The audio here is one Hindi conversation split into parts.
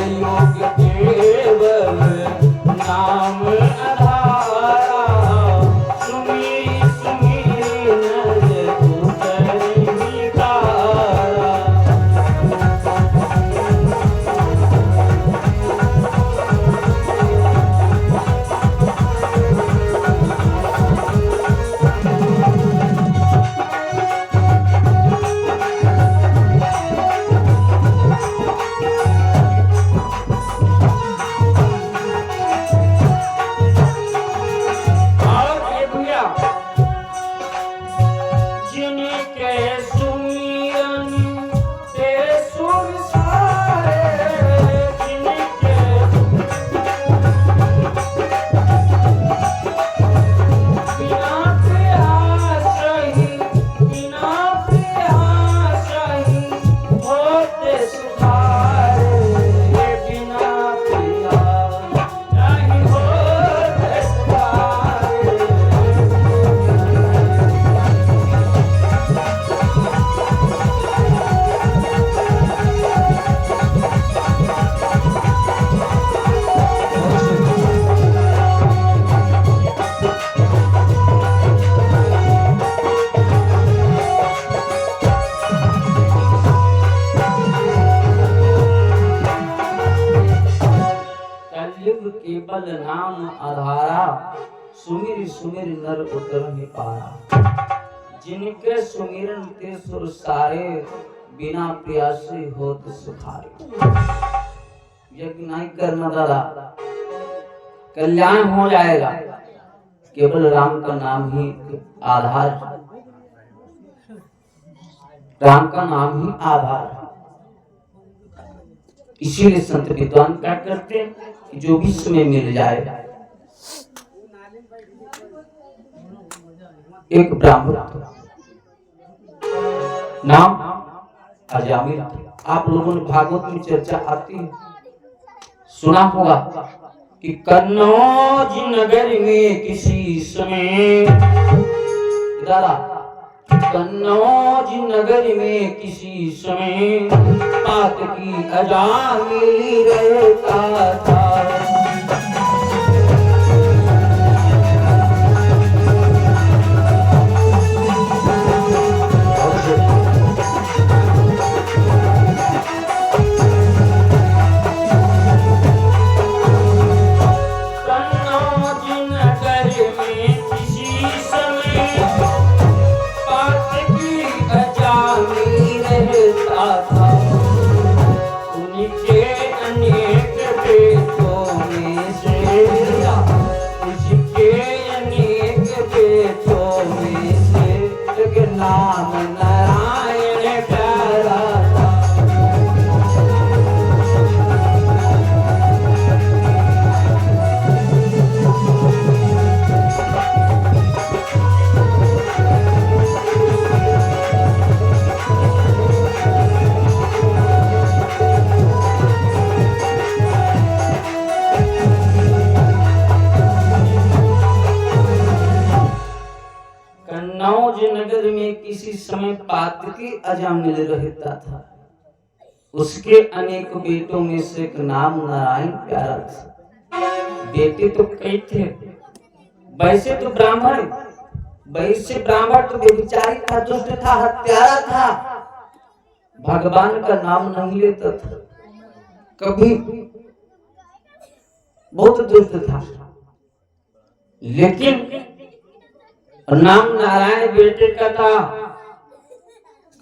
योग केवल नाम आधारा सुमिरी सुमिरी नर उतरी विकारा। केवल नाम आधारा सुमिर सुमिर नर उतरहि पारा। जिनके सुमिरन ते सुर सारे बिना प्यासे होत सुखारे। यज्ञ नहीं करना दादा कल्याण हो जाएगा। केवल राम का नाम ही आधार, राम का नाम ही आधार। इसीलिए संत विद्वान क्या करते हैं कि जो भी समय मिल जाए। एक ब्राह्मण नाम अजामिल, आप लोगों ने भागवत में चर्चा आती है, सुना होगा कि कन्नौज नगर में किसी समय, कन्नौज नगर में किसी समय पात की अजामिल रहता था। नगर में किसी समय पातकी अजामिल रहता था। उसके अनेक बेटों में से एक नाम नारायण प्यारा था। बेटे तो कई थे, वैसे तो ब्राह्मण, वैसे ब्राह्मण तो व्यभिचारी था, दुष्ट था, हत्यारा था, भगवान का नाम नहीं लेता था, कभी बहुत दुष्ट था। लेकिन नाम नारायण बेटे का था,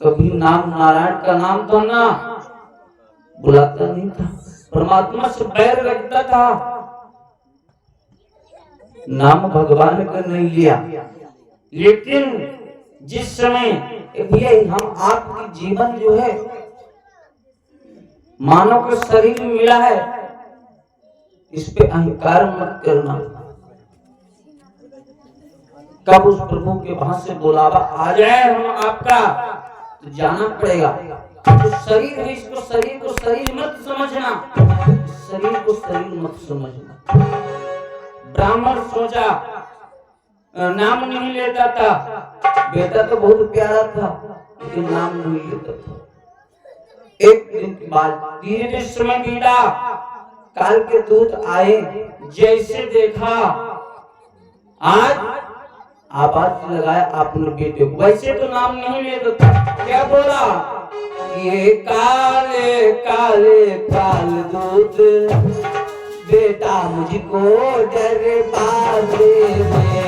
कभी नाम नारायण का नाम तो ना बुलाता नहीं था, परमात्मा से बैर रखता था, नाम भगवान का नहीं लिया। लेकिन जिस समय भैया हम आपकी जीवन जो है मानव को शरीर मिला है, इस पे अहंकार मत करना। कब उस प्रभु के वहां से बुलावा आ जाए हम आपका तो जाना पड़ेगा। तो शरीर है, इसको शरीर को शरीर मत समझना, शरीर को शरीर मत समझना। ब्राह्मण सोचा नाम नहीं लेता था, बेटा तो बहुत प्यारा था लेकिन नाम नहीं लेता था। एक दिन के बाद धीरे धीरे समय बीता, काल के दूत आए, जैसे देखा आज आवाज लगाया अपने बेटे को, वैसे तो नाम नहीं लेता, क्या बोला, ये काले काले काल दूत बेटा मुझको दरबार में।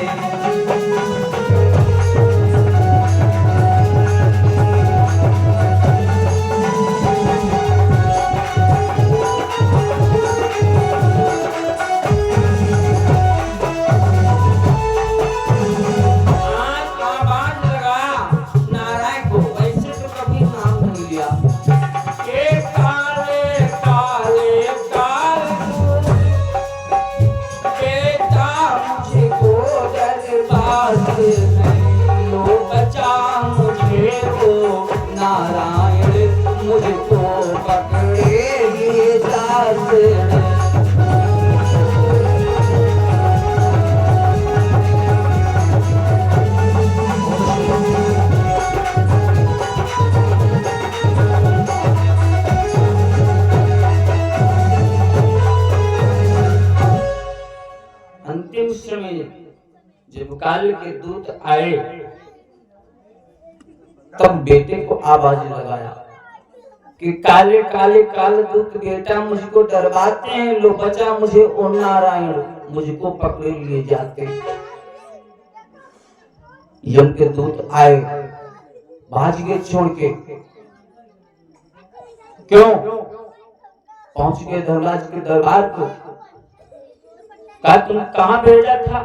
अंतिम समय जब काल के दूत आए तब बेटे को आवाज लगाया कि काले काले काल दूत बेटा मुझको डरवाते हैं, लो बचा मुझे ओ नारायण मुझको पकड़े लिए जाते। यम के दूत आए, भाज गए छोड़ के, क्यों पहुंच गए धर्मराज के दरबार को। कहा तुम कहां भेजा था,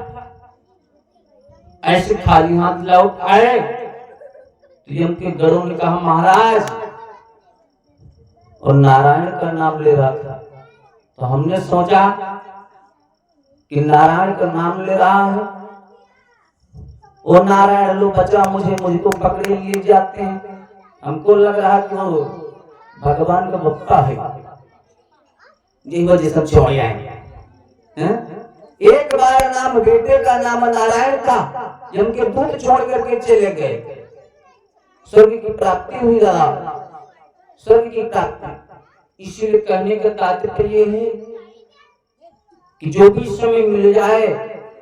ऐसे खाली हाथ लौट आए। तो यम के गरुड़ ने कहा महाराज, और नारायण का नाम ले रहा था, तो हमने सोचा कि नारायण का नाम ले रहा है, ओ नारायण लो बचा मुझे, मुझको पकड़े लिए जाते हैं। हमको लग रहा कि वो भगवान का बप्पा है, यही वजह सब छोड़ आए। एक बार नाम बेटे का नाम नारायण का, यम के दूत छोड़ करके चले गए। स्वर्ग की प्राप्ति हुई रहा, स्वर्ग की प्राप्ति। इसीलिए कहने का तात्पर्य है कि जो भी समय मिल जाए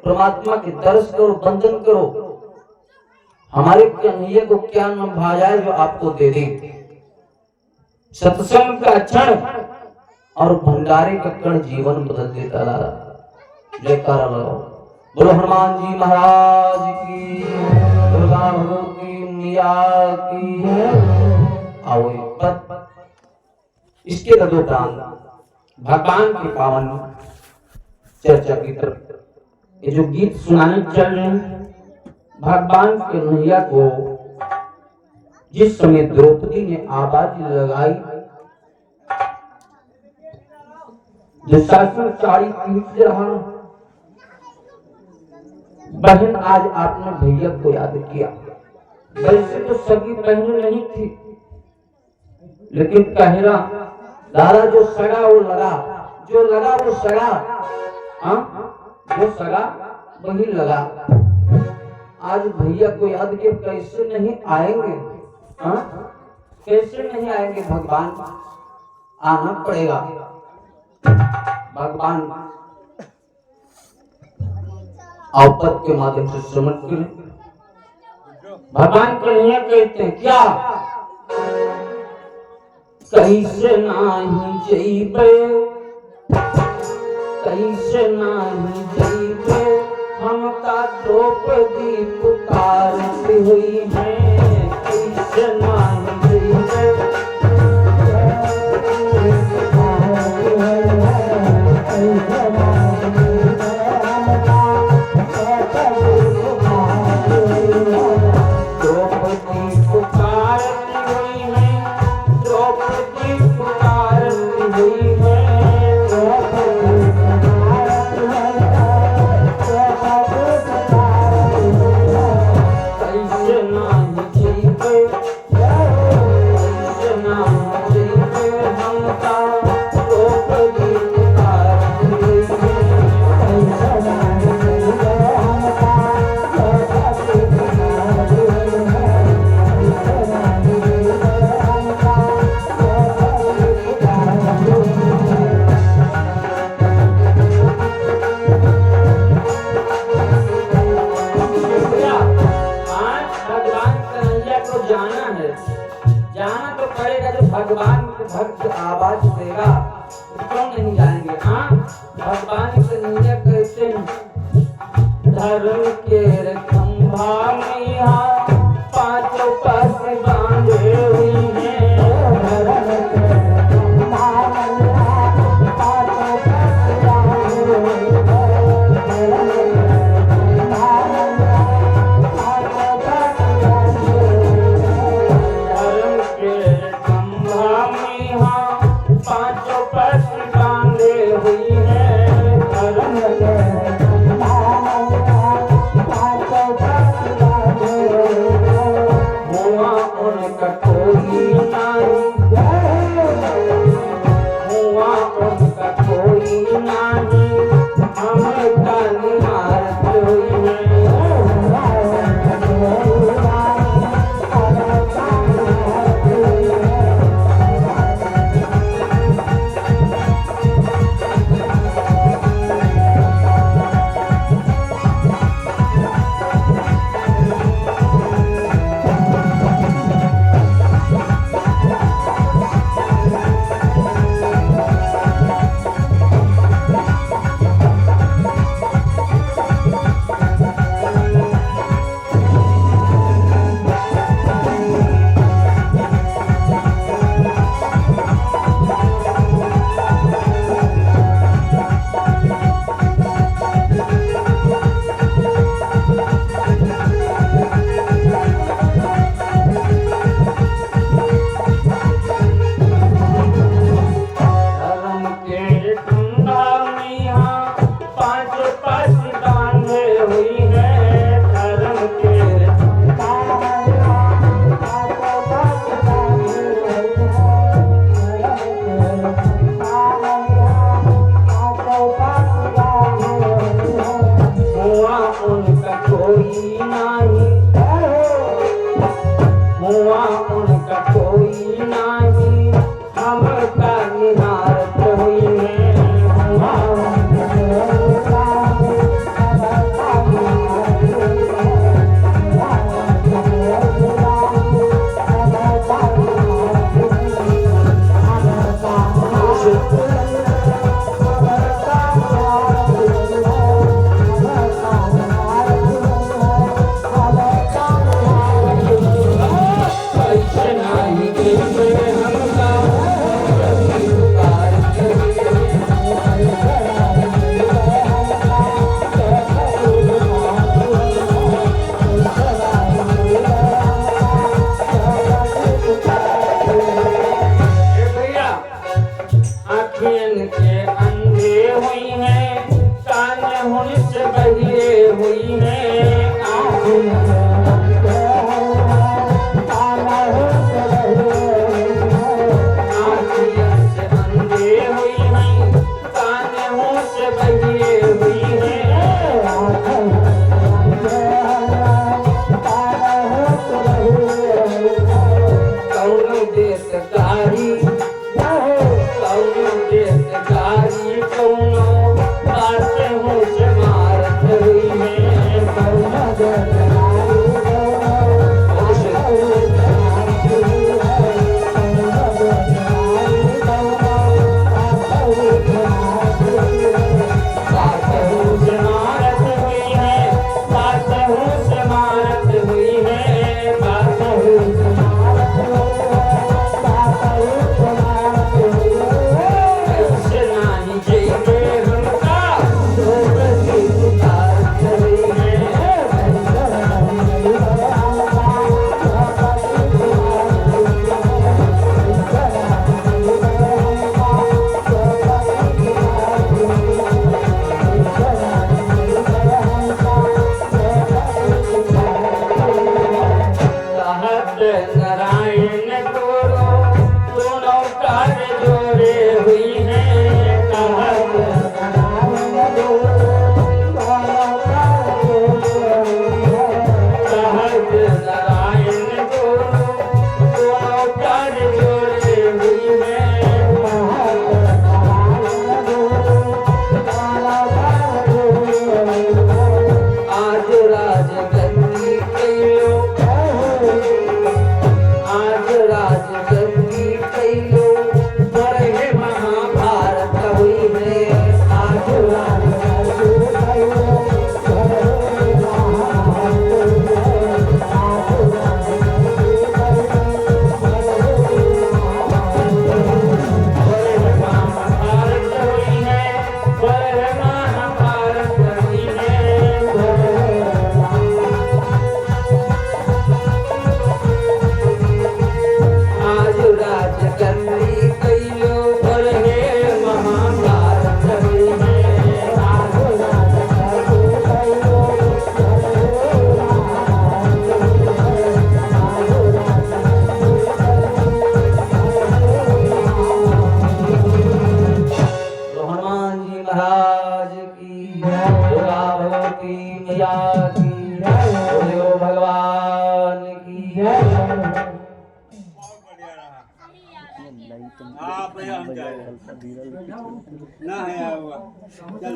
परमात्मा के दर्शन करो, वंदन करो। हमारे कन्हैया को क्या नाम भा जाए जो आपको दे दे। सत्संग का क्षण और भंडारे का कण जीवन बदल देता रहा। जयकारा लगाओ, बोलो हनुमान जी महाराज की, दुर्गा भगवती मैया की। आओ इसके तदुपरांत भगवान की पावन चर्चा की तरफ ये जो गीत सुनाने चल रहे हैं, भगवान के कन्हैया को जिस समय द्रौपदी ने आवाज लगाई, दुशासन साड़ी पीट रहा। बहन आज आपने भैया को याद किया, वैसे तो सगी बहन नहीं थी, लेकिन कह रहा दादा जो सगा वो लगा, जो लगा वो सगा, जो सगा वही लगा। आज भैया को याद किया, कैसे नहीं आएंगे, कैसे नहीं आएंगे, भगवान आना पड़ेगा। भगवान औपत के माध्यम से श्रवण करें। भगवान कन्हैया कहते हैं क्या, कैसे नाही जइबे, कैसे नाही जइबे, हमका द्रौपदी पुकारती हुई है, कैसे नाही जइबे। कैसे नाही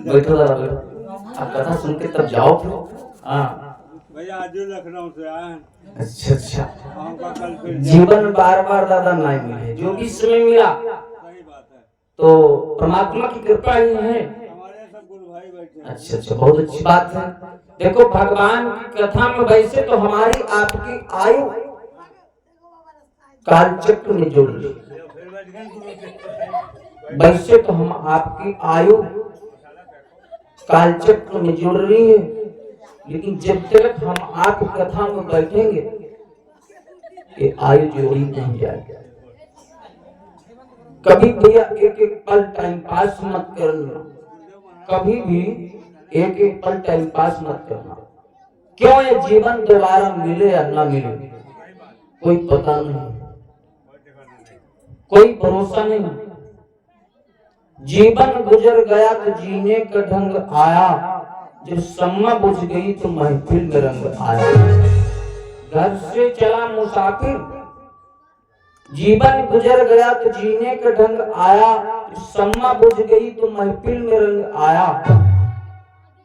बैठो जरा बैठो, आप कथा सुन के तब जाओ फिर। हाँ भैया आज लखनऊ से आए। अच्छा अच्छा, जीवन में बार बार दादा नहीं मिले, जो भी समय मिला सही बात है, तो परमात्मा की कृपा ही है। हमारे सब गुरु भाई बैठे। अच्छा अच्छा, बहुत अच्छी बात है। देखो भगवान की कथा में वैसे तो हमारी आपकी आयु कालचक्र में जुड़ रही, वैसे तो हम आपकी आयु कालचक्र में जुड़ रही है, लेकिन जब तक हम आप कथा में बैठेंगे ये आयु जोड़ी नहीं जाएगी। कभी भैया एक एक पल टाइम पास मत करना, कभी भी एक एक पल टाइम पास मत करना। क्यों? ये जीवन दोबारा मिले या ना मिले कोई पता नहीं, कोई भरोसा नहीं। जीवन गुजर गया तो जीने का ढंग आया, जब सम्मा बुझ गई तो महफिल में रंग आया। घर से चला मुसाफिर, जीवन गुजर गया तो जीने का ढंग आया, सम्मा बुझ गई तो महफिल में रंग आया।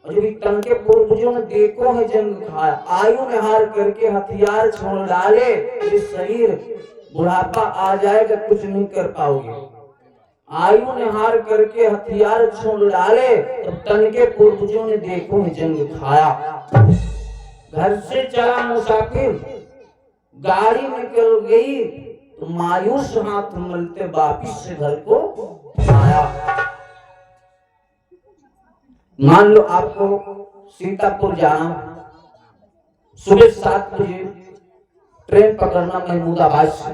और जब तन के पूर्वजों ने देखो है जंग खाया, आयु ने हार करके हथियार छोड़ डाले, ये शरीर बुढ़ापा आ जाएगा कुछ नहीं कर पाओगे। आयु ने हार करके हथियार छोड़ डाले, तो तन के पूर्वजों ने देखो है जंग खाया। घर से चला मुसाफिर, गाड़ी निकल गई तो मायूस हाथ मलते वापिस से घर को आया। मान लो आपको सीतापुर जाना, सुबह 7 बजे ट्रेन पकड़ना महमूदाबाद से,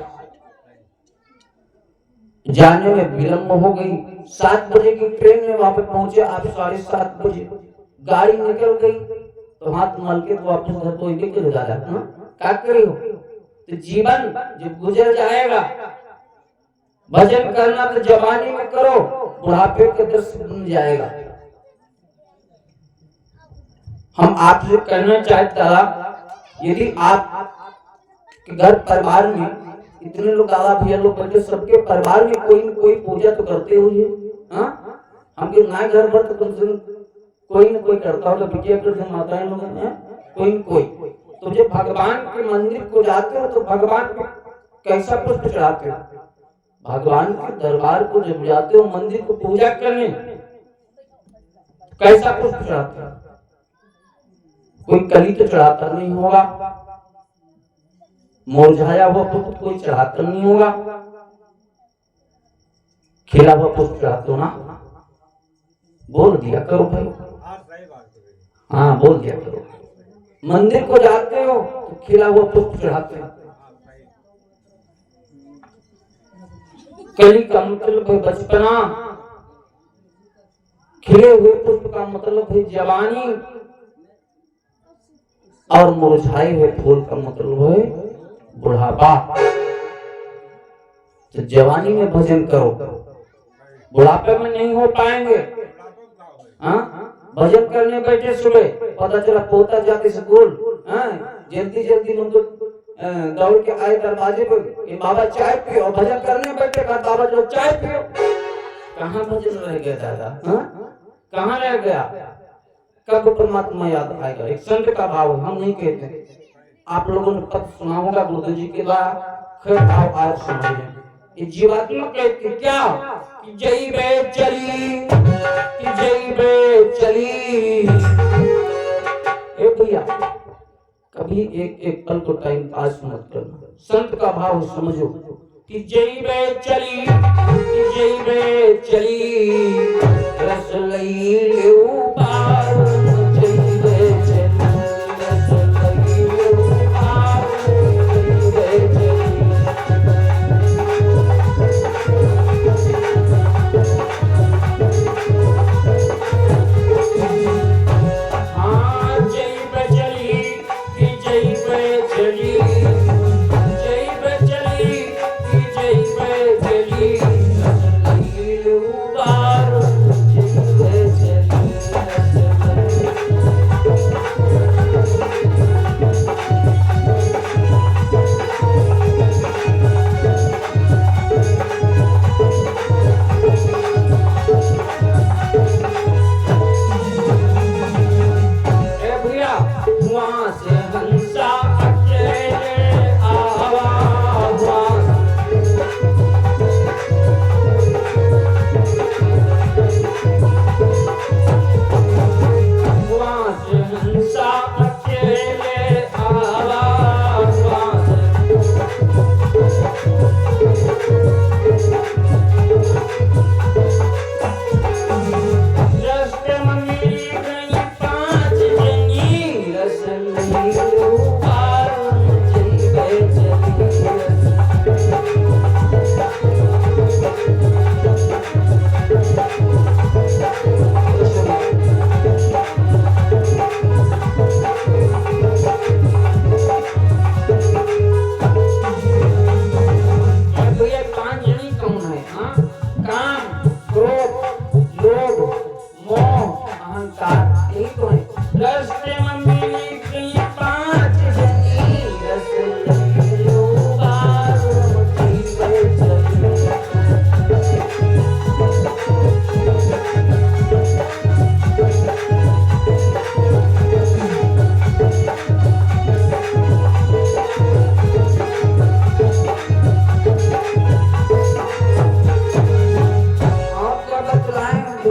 जाने में विलंब हो गई। 7 बजे की ट्रेन में वहां पे पहुंचे आप 7:30 बजे, गाड़ी निकल गई तो हाथ मल के तो वापस घर को निकल जाता है। क्या करी हो? तो जीवन जब गुजर जाएगा, भजन करना तो जवानी में करो, बुढ़ापे के दर्श बन जाएगा। हम आपसे कहना चाहता, यदि आप के घर परिवार में इतने लोग दादा भैया लोग बैठे, सबके परिवार में कोई न कोई पूजा तो करते हुए, हमके ना घर पर तो कोई न कोई करता होगा, बिटिया करते माताएं लोग कोई न कोई। तो जब भगवान के मंदिर को जाते हो तो भगवान को कैसा पुष्प चढ़ाते हो? भगवान के दरबार को जब जाते हो, मंदिर को पूजा करने, कैसा पुष्प चढ़ाते हो? कोई कली तो चढ़ाता नहीं होगा, मुरझाया हुआ पुष्प कोई चढ़ाता नहीं होगा, खिला हुआ पुष्प चढ़ाते हो ना? बोल दिया करो भाई, हाँ बोल दिया करो। मंदिर को जाते हो तो खिला हुआ पुष्प चढ़ाते हो। कली का मतलब है बचपना, खिले हुए पुष्प का मतलब है जवानी, और मुरझाए हुए फूल का मतलब है बुढ़ापा। तो जवानी में भजन करो, बुढ़ापे में नहीं हो पाएंगे। भजन करने बैठे सुबह, पता चला पोता जाते स्कूल, जल्दी जल्दी उनको दौड़ के आए दरवाजे पर, बाबा चाय पियो। भजन करने बैठे, कहा बाबा जो चाय पियो। कहाँ भजन रह गया दादा? कहाँ रह गया? कब परमात्मा याद आएगा? एक संत का भाव हम नहीं कहते, आप लोगों ने पद सुना होगा गुरुदेव जी के द्वारा, खैर भाव आए समझिए। ये जीवात्मा कहती क्या कि जई बे चली, कि जई बे चली। ए भैया, कभी एक एक पल को टाइम पास मत करना, संत का भाव समझो कि जई बे चली, कि जई बे चली, रस लई लेऊ पार, जई बे चली, रस लई लेऊ पार, जई बे चली। हाँ जई बे चली, कि जई बे चली, जई बे चली, कि जई बे चली, रस लई लेऊ पार।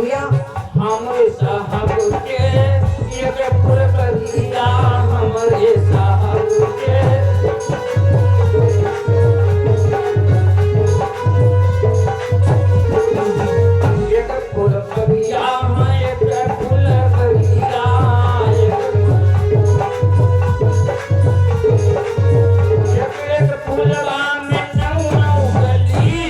भैया हमरे साहब के एक फुलवरिया हमरे साहब के एक फुलवरिया एक फुलवरिया एक फुलवा में नौ गली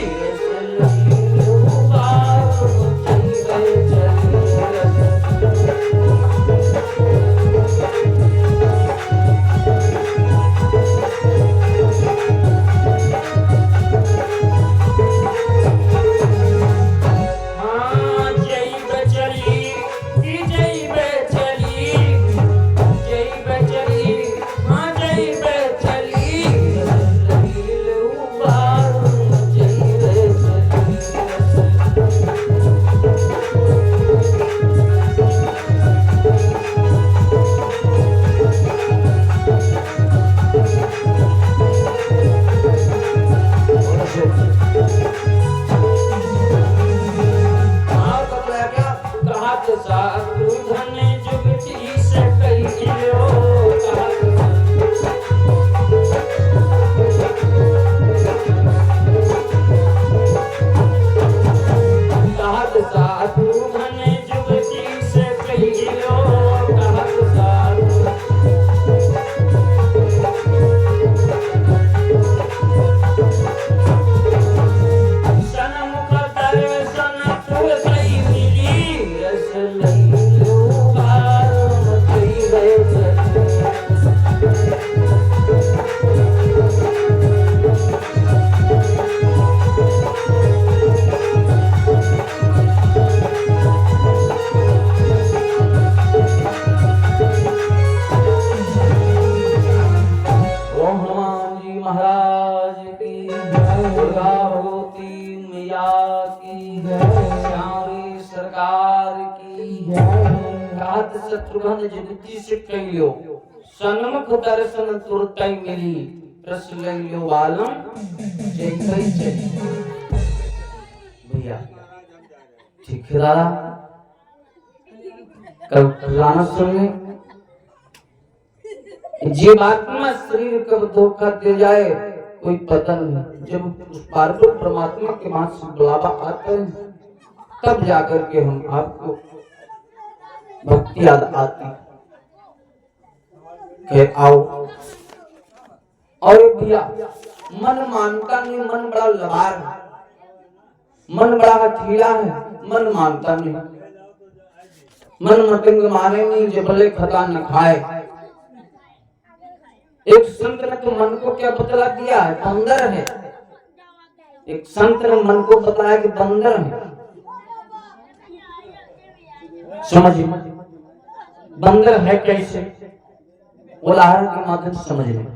शत्रुघ्न जुगति से कहियो सन्मुख दर्शन तुरतै मिली रस लइयो बालम जैतै चली। भैया ठीक है दादा कब गाना सुनने जी बात में शरीर कब धोखा दे जाए कोई पता नहीं। जब उस पार्वती परमात्मा के वहां से बुलावा आता है तब जाकर के हम आपको भक्ति याद आती के आओ। और भैया मन मानता नहीं, मन बड़ा लबार है, मन बड़ा हठीला है, मन मानता नहीं, मन मतंग माने नहीं जो भले खता न खाए। एक संत ने तो मन को क्या बतला दिया है, बंदर है। एक संत ने मन को बताया कि बंदर है। समझिए बंदर है कैसे, उदाहरण के माध्यम से समझ लें।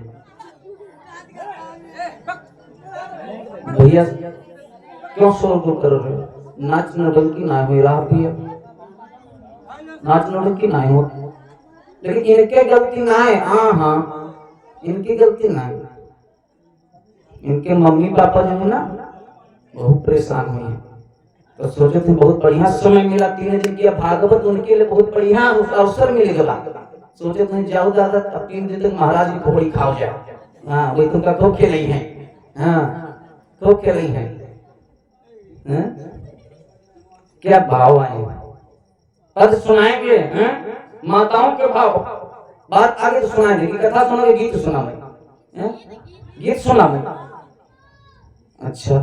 भैया क्यों शोर कर रहे हो? नाच नौटंकी ना हो रहा भैया, नाच नौटंकी ना हो, लेकिन इनके गलती ना है। हाँ हाँ इनकी गलती ना है। इनके मम्मी पापा जो है ना बहुत परेशान हुए हैं, तो सोचे थे बहुत बढ़िया समय मिला, 3 दिन की भागवत उनके लिए बहुत बढ़िया अवसर मिलेगा। सोचे थे जाओ दादा अब 3 दिन तक महाराज की खोपड़ी खाओ जाए। हाँ वही तुमका खूब खेली है, हाँ खूब खेली है। क्या भाव आए पद सुनाएंगे, माताओं के भाव। बात आगे तो सुनाएंगे, कथा सुनाओगे, गीत सुनाओगे, गीत सुनाओगे। अच्छा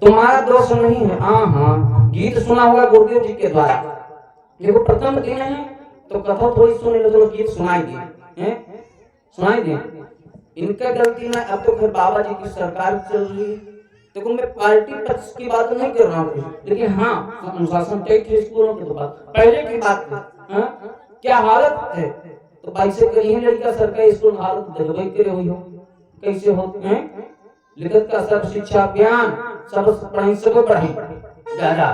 तुम्हारा दोष नहीं है। हाँ हाँ गीत सुना होगा गुरुदेव जी के द्वारा, देखो प्रथम दिन है तो कथा थोड़ी सुने लो, चलो गीत सुनाई दिए, सुनाई दिए। इनका गलती ना। अब तो फिर बाबा जी की सरकार चल रही है, देखो मैं पार्टी पक्ष की बात नहीं कर रहा हूँ, लेकिन हाँ अनुशासन तय थे स्कूलों की तो बात पहले की बात है। क्या हालत है तो भाई से कहीं लड़का सरकारी स्कूल हालत देखो करे हुई हो कैसे होते हैं। लिखत का सर्व शिक्षा अभियान सब पढ़ाई सब पढ़ाई ज्यादा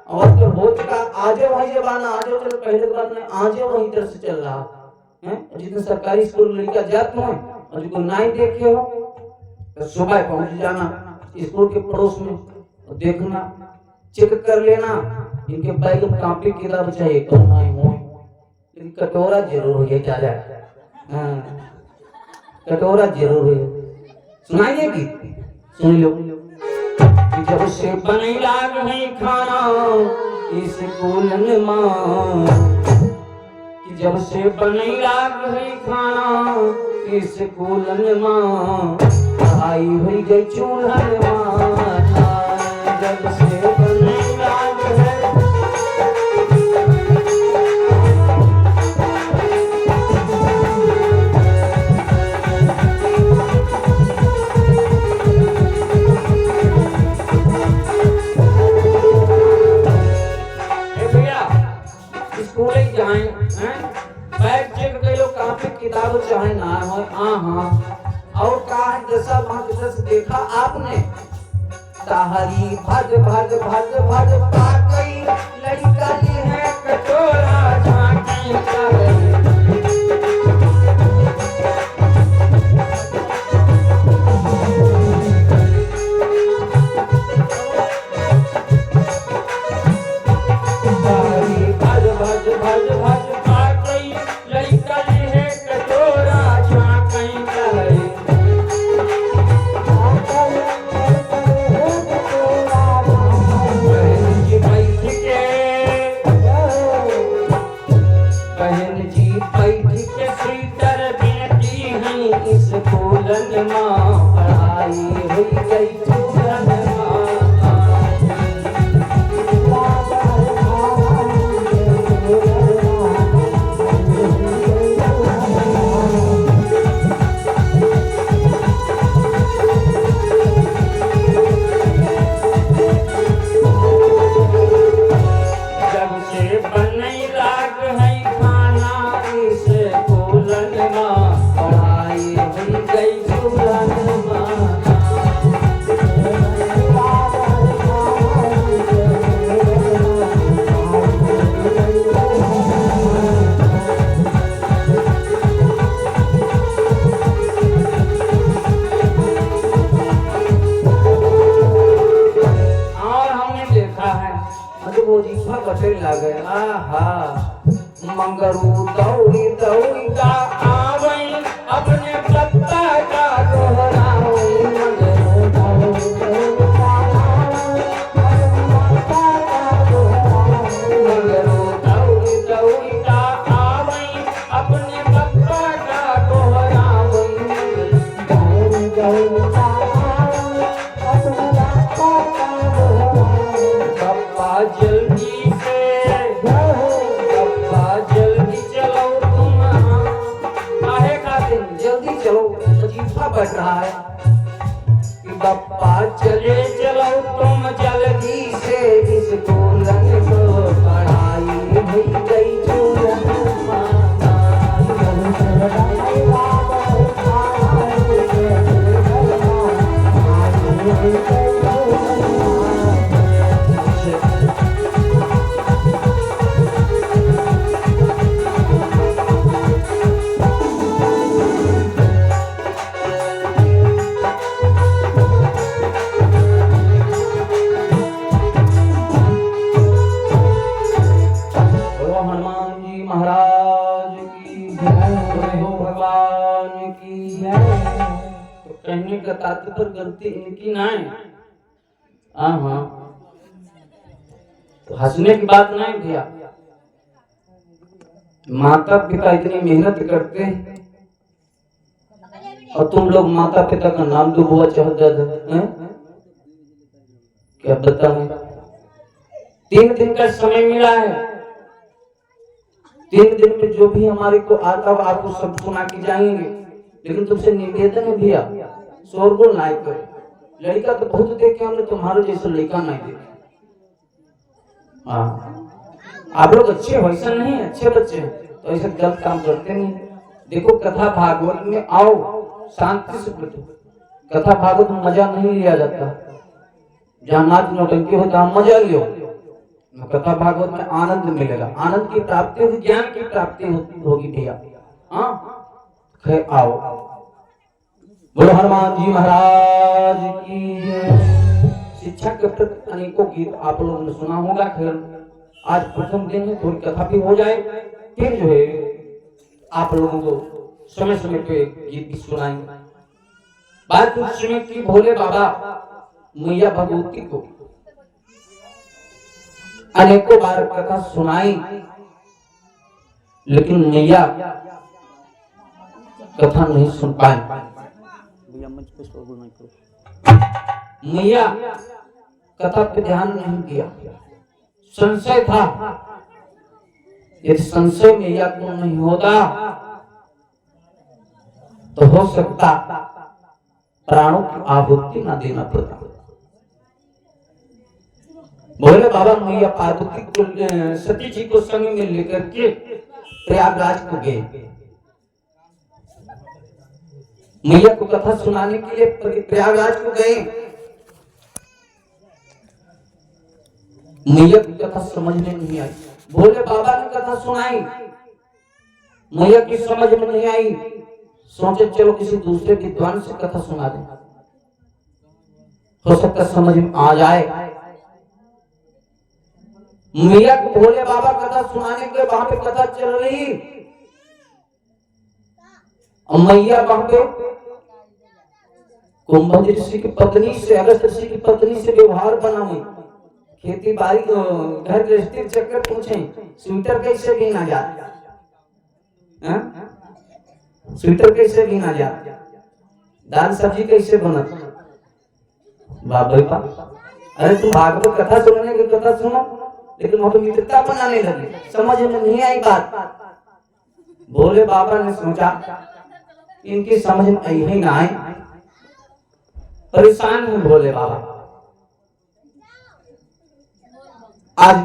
और तो हो चुका। आजे वही जमाना, आजे चलो पहले की बात नहीं, आजे वही तरह से चल रहा है। जितने सरकारी स्कूल लड़का जाते हो और जो नहीं देखे हो तो सुबह पहुंच जाना स्कूल के पड़ोस में, देखना चेक कर लेना इनके बैग में कॉपी किताब चाहिए तो नहीं हो, लेकिन कटोरा जरूर हो चाचा। हाँ, कटोरा जरूर है। सुनाइए गीत, सुन लो। कि जब से बने लाग है खाना इस कोलन मां, कि जब से बने लाग है खाना इस कोलन मां, आई हुई गई चूल्हन मां। जब से बने लाग है किताब चाहे ना हो। हाँ और कहा है दशा महादशा देखा आपने, ताहरी भज भज भज भज पाकई लड़का ली है कटोरा झांकी करे। ताहरी भज भज भज भज पाकई लड़का ली है कटोरा झांकी करे। बहन जी बैठ के स्वीटर बेटी हैं इस कोलन मां, पढ़ाई हुई गई चूलन मां। जब से बनई लाग है खाना इस कोलन मां, पढ़ाई हुई गई चूलन मां। और हमने देखा है मतलब वो जीवा बटे लगे। आहा मंगरू दौड़ी दौड़ी का आवई अपने पत्ता का दोहराई। मंगरू दौड़ी दौड़ी का आवई अपने पत्ता का दोहराई। मंगरू दौड़ी दौड़ी का आवई अपने पत्ता का दोहराई। दौड़ी दौड़ी का आवई अपने पत्ता का दोहराई। पप्पा जल्दी से पप्पा जल्दी चलो तुम, काहे खातिर जल्दी चलो, वजीफा बढ़ रहा है कि पप्पा चले चलो तुम जल्दी से इस कोलन को, पढ़ाई हुई गई चूलन मां। बोलो हनुमान जी महाराज की जय हो, भगवान की जय। तो कहने का तात्पर्य गलती इनकी ना है। हाँ तो हंसने की बात नहीं भैया। माता पिता इतनी मेहनत करते हैं और तुम लोग माता पिता का नाम डुबोआ चाहते हैं। क्या बताएं, 3 दिन का समय मिला है। 3 दिन में जो भी हमारे को आता है आपको सब सुना के जाएंगे, लेकिन तुमसे निवेदन है भैया शोरगुल नहीं करो। लड़का तो बहुत देखे हमने, तुम्हारे जैसा लड़का नहीं देखे। हाँ आप लोग अच्छे हो, ऐसा नहीं है, अच्छे बच्चे हैं तो ऐसा गलत काम करते नहीं। देखो कथा भागवत में आओ शांति से बैठो। कथा भागवत में मजा नहीं लिया जाता, जहाँ नाच नौटंकी होता है मजा लियो। कथा भागवत में आनंद मिलेगा, आनंद की प्राप्ति होगी, ज्ञान की प्राप्ति होगी भैया। हाँ खैर आओ। बोलो हनुमान जी महाराज की। शिक्षा के प्रति अनेकों गीत आप लोगों ने सुना होगा। खैर आज प्रथम दिन है, थोड़ी कथा भी हो जाए, फिर जो है आप लोगों को समय समय पे गीत भी सुनाएंगे। बात उस समय की भोले बाबा मैया भगवती को अनेकों बार कथा सुनाई, लेकिन मैया कथा नहीं सुन पाए। मैया कथा पे ध्यान नहीं दिया, संशय था। यदि संशय मैया को नहीं होता तो हो सकता प्राणों की आहुति ना देना पड़ता। भोले बाबा मैया पार्वती को सती जी को संग में लेकर के प्रयागराज को गए। मैया को कथा सुनाने के लिए प्रयागराज को गए। मैया की कथा समझ में नहीं आई। भोले बाबा ने कथा सुनाई, मैया की समझ में नहीं आई। सोचे चलो किसी दूसरे विद्वान से कथा सुना दे, हो सकता समझ में आ जाए। मैया को भोले बाबा कथा सुनाने के वहां पे कथा चल रही, मैया वहां पे कुंभ ऋषि की पत्नी से, अगस्त ऋषि की पत्नी से व्यवहार बना हुई। खेती बाड़ी घर गृहस्थी चक्कर पूछे स्वेटर कैसे बीना जाता, स्वेटर कैसे बीना जाता, दाल सब्जी कैसे बनत। बाबा अरे तुम भागवत कथा सुनने की कथा सुनो, लेकिन वहां तो मित्रता बनाने लगे, समझ में नहीं आई बात। भोले बाबा ने सोचा इनकी समझ में आई ही ना आए, परेशान है भोले बाबा। आज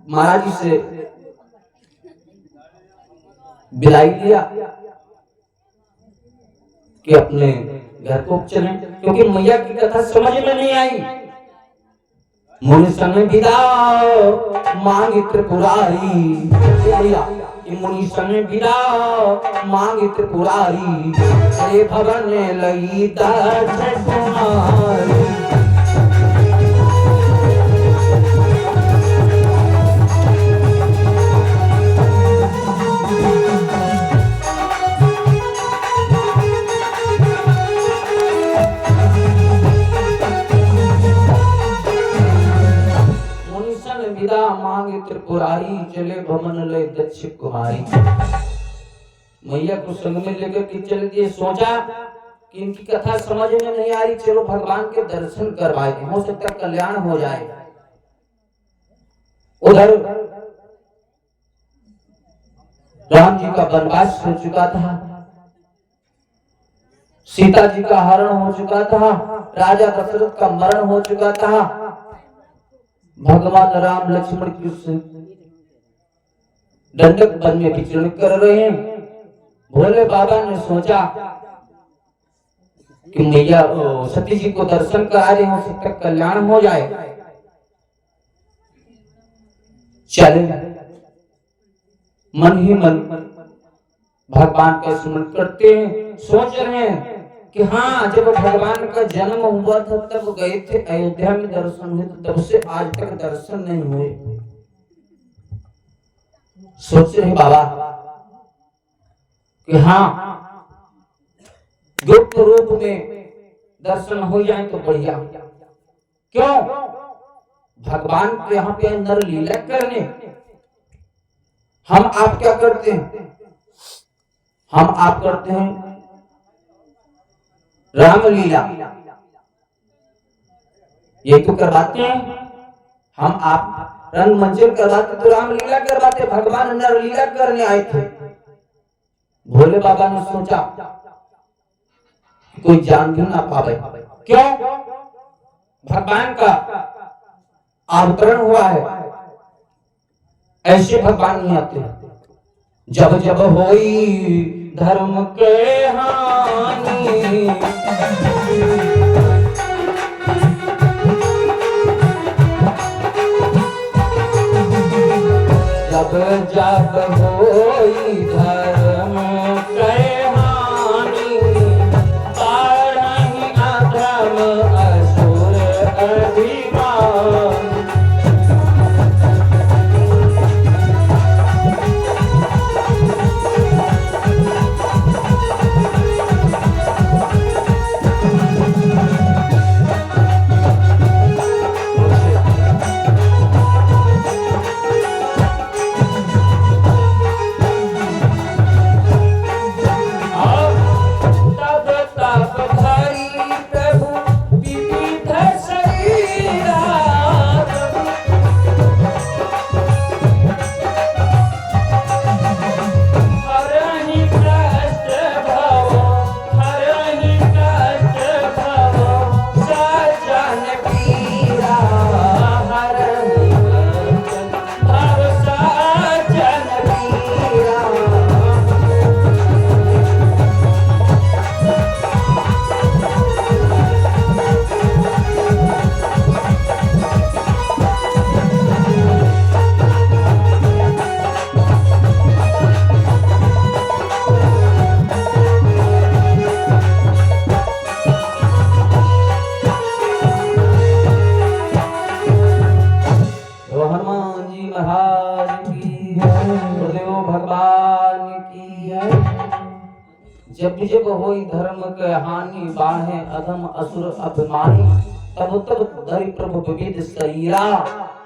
महाराज जी से विदाई लिया कि अपने घर को चलें, क्योंकि मैया की कथा समझ में नहीं आई। मुनि संग विदा मांगी त्रिपुरारी, भैया मुनि संग विदा मांगी त्रिपुरारी, अरे भवन लई दर्शन कुमारी। मांगे त्रिपुरारी, चले भवन ले दक्ष कुमारी। मैया को संग में लेकर के चल दिए। सोचा कि इनकी कथा समझ में नहीं आ रही, चलो भगवान के दर्शन करवाए, हो सकता कल्याण हो जाए। उधर राम जी का वनवास हो चुका था, सीता जी का हरण हो चुका था, राजा दशरथ का मरण हो चुका था। भगवान राम लक्ष्मण की दंडक वन में विचरण कर रहे हैं। भोले बाबा ने सोचा कि मैया सती जी को दर्शन करा रहे हो सकता कल्याण हो जाए। चले मन ही मन भगवान का स्मरण करते हैं, सोच रहे हैं कि हाँ जब भगवान का जन्म हुआ था तब गए थे अयोध्या में दर्शन हुए, तब से आज तक दर्शन नहीं हुए। सोच रहे बाबा कि हाँ गुप्त रूप में दर्शन हो जाए तो बढ़िया। क्यों? भगवान के यहाँ पे नर लीला करने। हम आप क्या करते हैं? हम आप करते हैं रामलीला, ये तो करवाते हैं। हम आप रंग मंचन करवाते तो रामलीला करवाते, भगवान नर लीला करने आए थे। भोले बाबा ने सोचा कोई जान भी ना पावे। क्यों? भगवान का अवतरण हुआ है, ऐसे भगवान नहीं आते। जब जब होई धर्म के हानि, जब जब होई धर्म के हानि, तारहि अधर्म असुर अभिमान। भगवान की है। जब जब होई धर्म के हानि, बाहे अधम असुर अभिमानी, तब तब धरि प्रभु विविध सहीरा,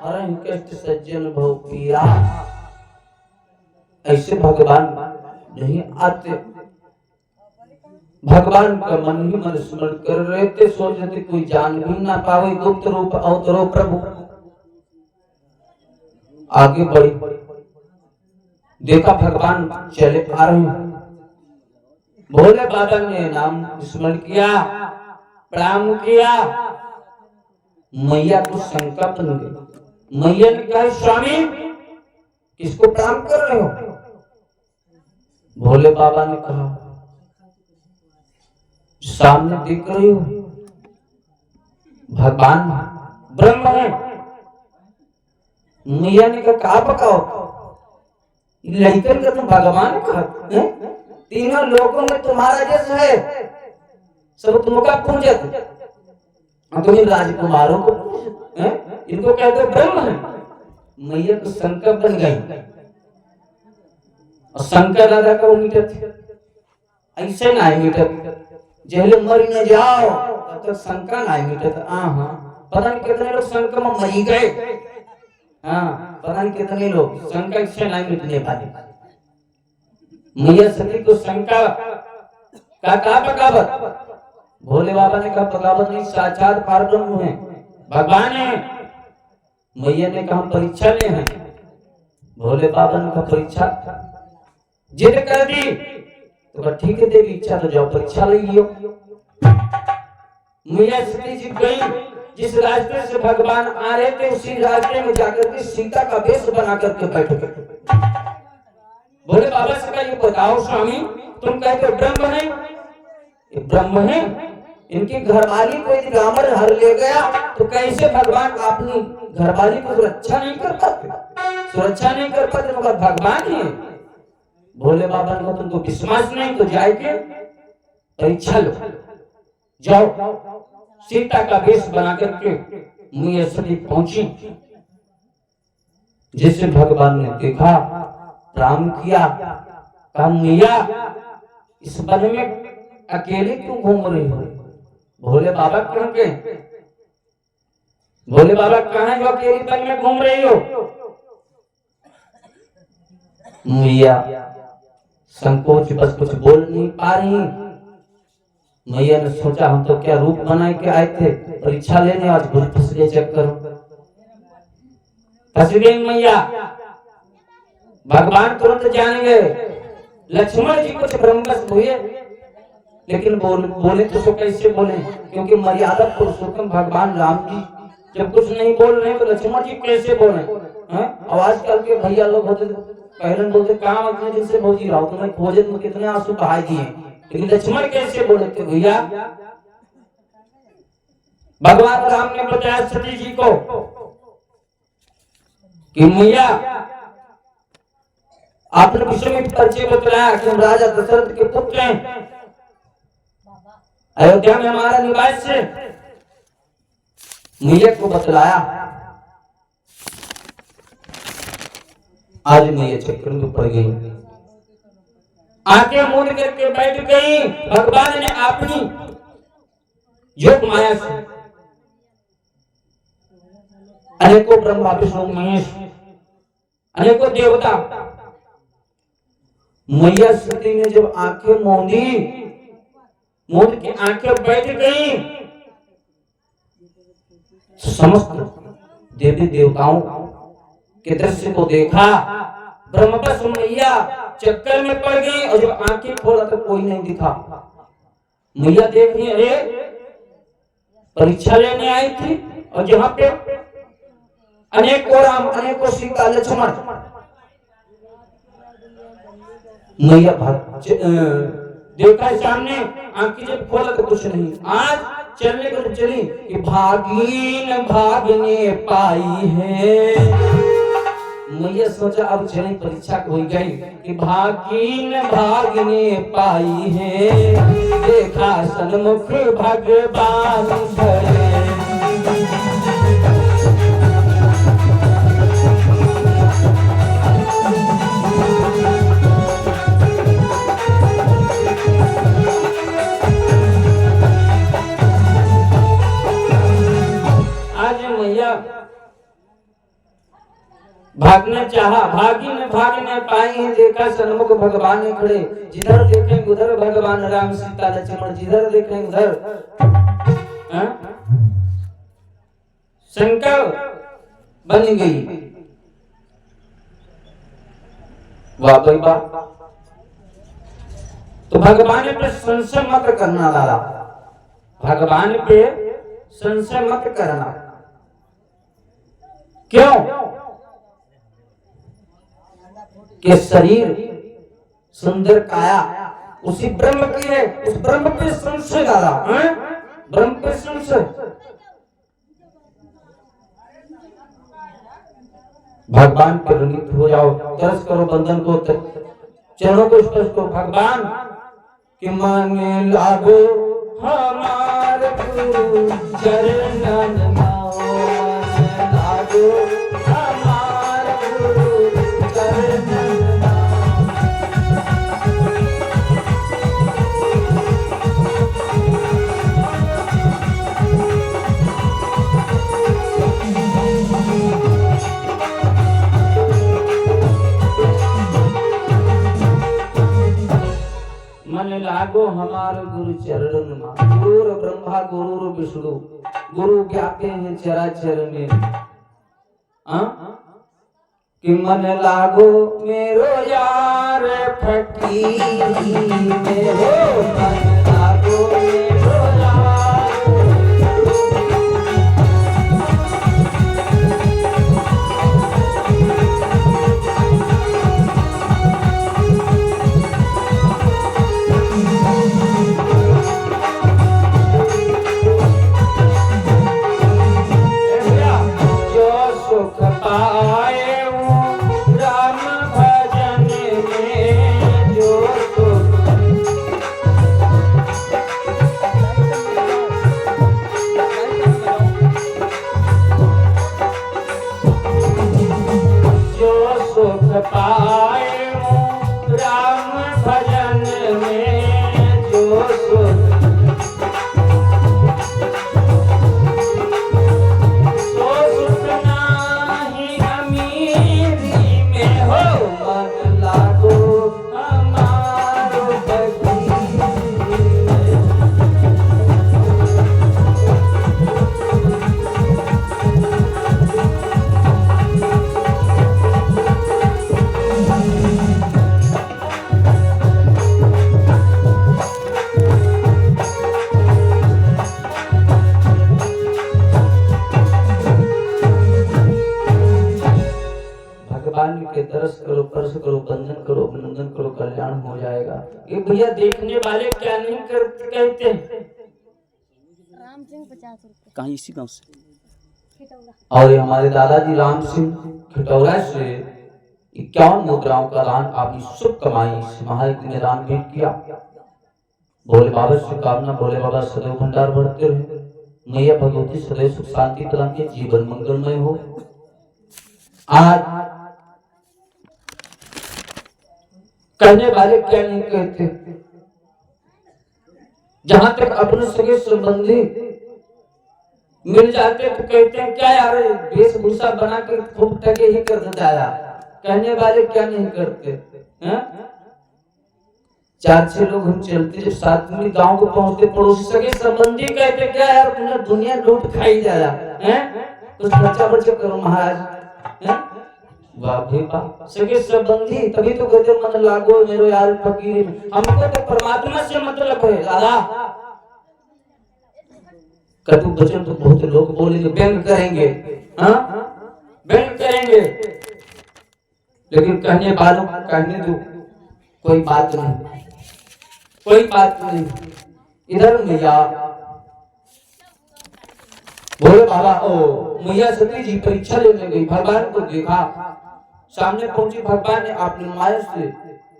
हरहि कष्ट सज्जन भव पीरा। ऐसे भगवान नहीं आते, भगवान का मन ही मन स्मरण कर रहे थे, सोचते कोई जान भी ना पावे, गुप्त रूप अवतरो प्रभु। आगे बढ़ी, देखा भगवान चले आ रहे हैं। भोले बाबा ने नाम स्मरण किया, प्रणाम किया। मैया को शंका बन गई। मैया ने कहा, स्वामी किसको प्रणाम कर रहे हो? भोले बाबा ने कहा, सामने देख रही हो भगवान ब्रह्म है। मैया ने कहा पकाओ, लड़कन का तुम भगवान कहा, तीनों लोगों में तुम्हारा जैसा है, सब तुमका पूजत, तुम राजकुमारों को पूजत, इनको कहते हो ब्रह्म है। मैया को शंका बन गई, और शंका दादा का मिटत, ऐसे ना मिटत, जहले मर न जाओ तब तक शंका ना मिटत। पता नहीं कितने लोग शंका में मरी गए। पता नहीं कितने लोग शंका से नहीं मिटने पाए। मैया सती को शंका का बगावत, भोले बाबा ने कहा बगावत नहीं, साक्षात पारब्रह्म है, भगवान है। मैया ने कहा परीक्षा ले हैं। भोले बाबा ने कहा परीक्षा, जिद कर दी तो ठीक है, देवी इच्छा तो जाओ परीक्षा ले लियो। मैया सती जी गई, जिस रास्ते से भगवान आ रहे थे उसी रास्ते में जाकर के सीता का वेश बना करके बैठ गए। भोले बाबा से कहा, ये बताओ स्वामी, तुम कहते हो ब्रह्म है, ये ब्रह्म है, इनकी घरवाली को यदि रावण हर ले गया तो कैसे भगवान अपनी घरवाली को सुरक्षा नहीं कर पाते, सुरक्षा नहीं कर पाते, मगर भगवान ही है। भोले बाबा ने कहा तुमको विश्वास नहीं तो जाके परीक्षा लो, जाओ। सीता का वेश बना करके मैया सती पहुंची। जैसे भगवान ने देखा, प्रणाम किया, कहा मैया इस वन में अकेले क्यों घूम रही हो? भोले बाबा क्यों के? भोले बाबा कहां जो अकेले वन में घूम रही हो? मैया संकोच बस कुछ बोल नहीं पा रही। मैया ने सोचा हम तो क्या रूप बनाए के आए थे परीक्षा लेने, आज घुस फंस गए चक्कर, फंस गई मैया। भगवान तुरंत जान गए। लक्ष्मण जी कुछ भ्रमवश हुए, लेकिन बोले तो कैसे बोले, क्योंकि मर्यादा पुरुषोत्तम भगवान राम जी जब कुछ नहीं बोल रहे तो लक्ष्मण जी कैसे बोले? और आजकल के भैया लोग होते पहले बोलते कहाँ इतने दिन से भौजी रहो, तुम्हें खोजे तुम कितने आंसू बहाए दिए, लेकिन लक्ष्मण कैसे बोले थे भैया? भगवान राम ने बताया सती जी को कि मैया आपने विश्वामित्र परिचय बतलाया कि हम राजा दशरथ के पुत्र हैं, अयोध्या में हमारा निवास है। मैया को बतलाया। आज मैया चक्कर में पड़ गई, आंखें मूंद करके बैठ गई। भगवान ने अपनी योग माया से अनेकों ब्रह्मा विष्णु महेश, अनेकों देवता, मैया सती ने जब आंखें मूंदी, मूंद की आंखें बैठ गई, समस्त देवी देवताओं के दृश्य को देखा। ब्रह्मवश मैया चक्कर में पड़ गई, और जब आंखें खोला तो कोई नहीं दिखा। मैया देख रही, अरे परीक्षा लेने आई थी, और जहां पे अनेकों राम, अनेकों सीता, लक्ष्मण, मैया देवता सामने आंखें जब खोला तो कुछ नहीं। आज चलने को चली कि भागीन भागने पाई है। मैया सोचा अब चले, परीक्षा हो गई कि भागीन भागने पाई है, देखा सन्मुख भगवान खड़े। भागना चाहा, भागी न भाग न पाई है, देखा सन्मुख भगवान खड़े, जिधर देखें उधर भगवान राम सीता लक्ष्मण, जिधर देखें उधर शंका बन गई। वाह भाई वाह। तो भगवान पे संशय मत करना लाला, भगवान पे संशय मत करना। क्यों? कि शरीर सुंदर काया उसी ब्रह्म की है, उस ब्रह्म पे संशय लाला, ब्रह्म पे संशय। भगवान पे ऋणित हो जाओ, तरस करो बंधन को, चरणों को स्पर्श करो। भगवान कि मन लागो हमार गुरु चरणन नाओ, मन लागो हमार गुरु चरणन नाओ। मन लागो हमार गुरु चरण में, गुरु ब्रह्मा गुरु विष्णु, गुरु ज्ञाते हैं चराचर में। कि मन लागो मेरो यार फकीरी में हो, मन लागो मेरो यार। तरस करो, परस करो, बंधन करो, अभिनंदन करो, कल्याण हो जाएगा। ये भैया देखने वाले क्या नहीं करते कहते हैं। राम सिंह 50 रुपए कहाँ इसी गांव से। और ये हमारे दादाजी राम सिंह खिटौरा से 51 मुद्राओं का दान आपकी शुभ कमाई इस महायज्ञ में दान भेंट किया। भोले बाबा से कामना, भोले बाबा सदैव भंडार भरते रहे, मैया भगवती सदैव सुख शांति प्रदान के, जीवन मंगलमय हो। आज कहने वाले क्या नहीं कहते, जहां तक अपने सगे संबंधी मिल जाते तो कहते हैं क्या यार वेशभूषा बना के खूब टके ही कर जाया। कहने वाले क्या नहीं करते हैं। 4-6 लोग हम चलते जब साथ में गांव को पहुंचते, पड़ोसी सगे संबंधी कहते क्या यार तुमने दुनिया लूट खाई जाया है, कुछ खर्चा बर्चा करो महाराज है। वाह भाई वाह, सगे संबंधी तभी तो कहते मन लागो मेरो यार फकीर में। हमको तो परमात्मा से मतलब है दादा। कटु वचन तो बहुत लोग बोलेंगे, व्यंग करेंगे, हाँ व्यंग करेंगे, लेकिन कहने वालों कहने दो, कोई बात नहीं, कोई बात नहीं। इधर मैया भोले बाबा ओ मैया सती जी परीक्षा लेने गई, भगवान को देखा, सामने पहुंची, भगवान ने अपनी माया से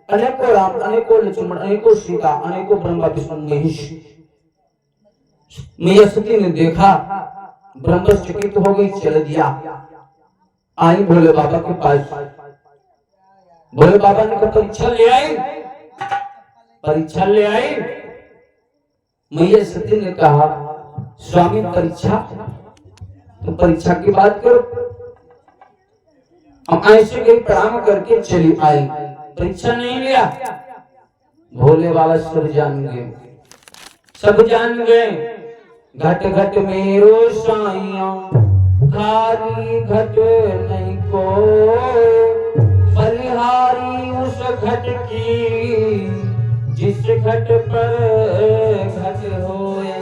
अनेकों राम, अनेकों लक्ष्मण, अनेकों सीता, अनेकों ब्रह्मा विष्णु महेश। मैया सती ने देखा, ब्रह्मचकित हो गई, चल दिया। आई भोले बाबा के पास, भोले बाबा ने कहा परीक्षा ले आई, परीक्षा ले आई। मैया सती ने कहा स्वामी परीक्षा, तो परीक्षा की बात करो। हम ऐसे गई प्रणाम करके चली आई, परीक्षा नहीं लिया। भोले बाबा सब जान गए, सब जान गए। घट घट मेरो साइया खाली घट नहीं को, बलिहारी उस घट की जिस घट पर घट होए।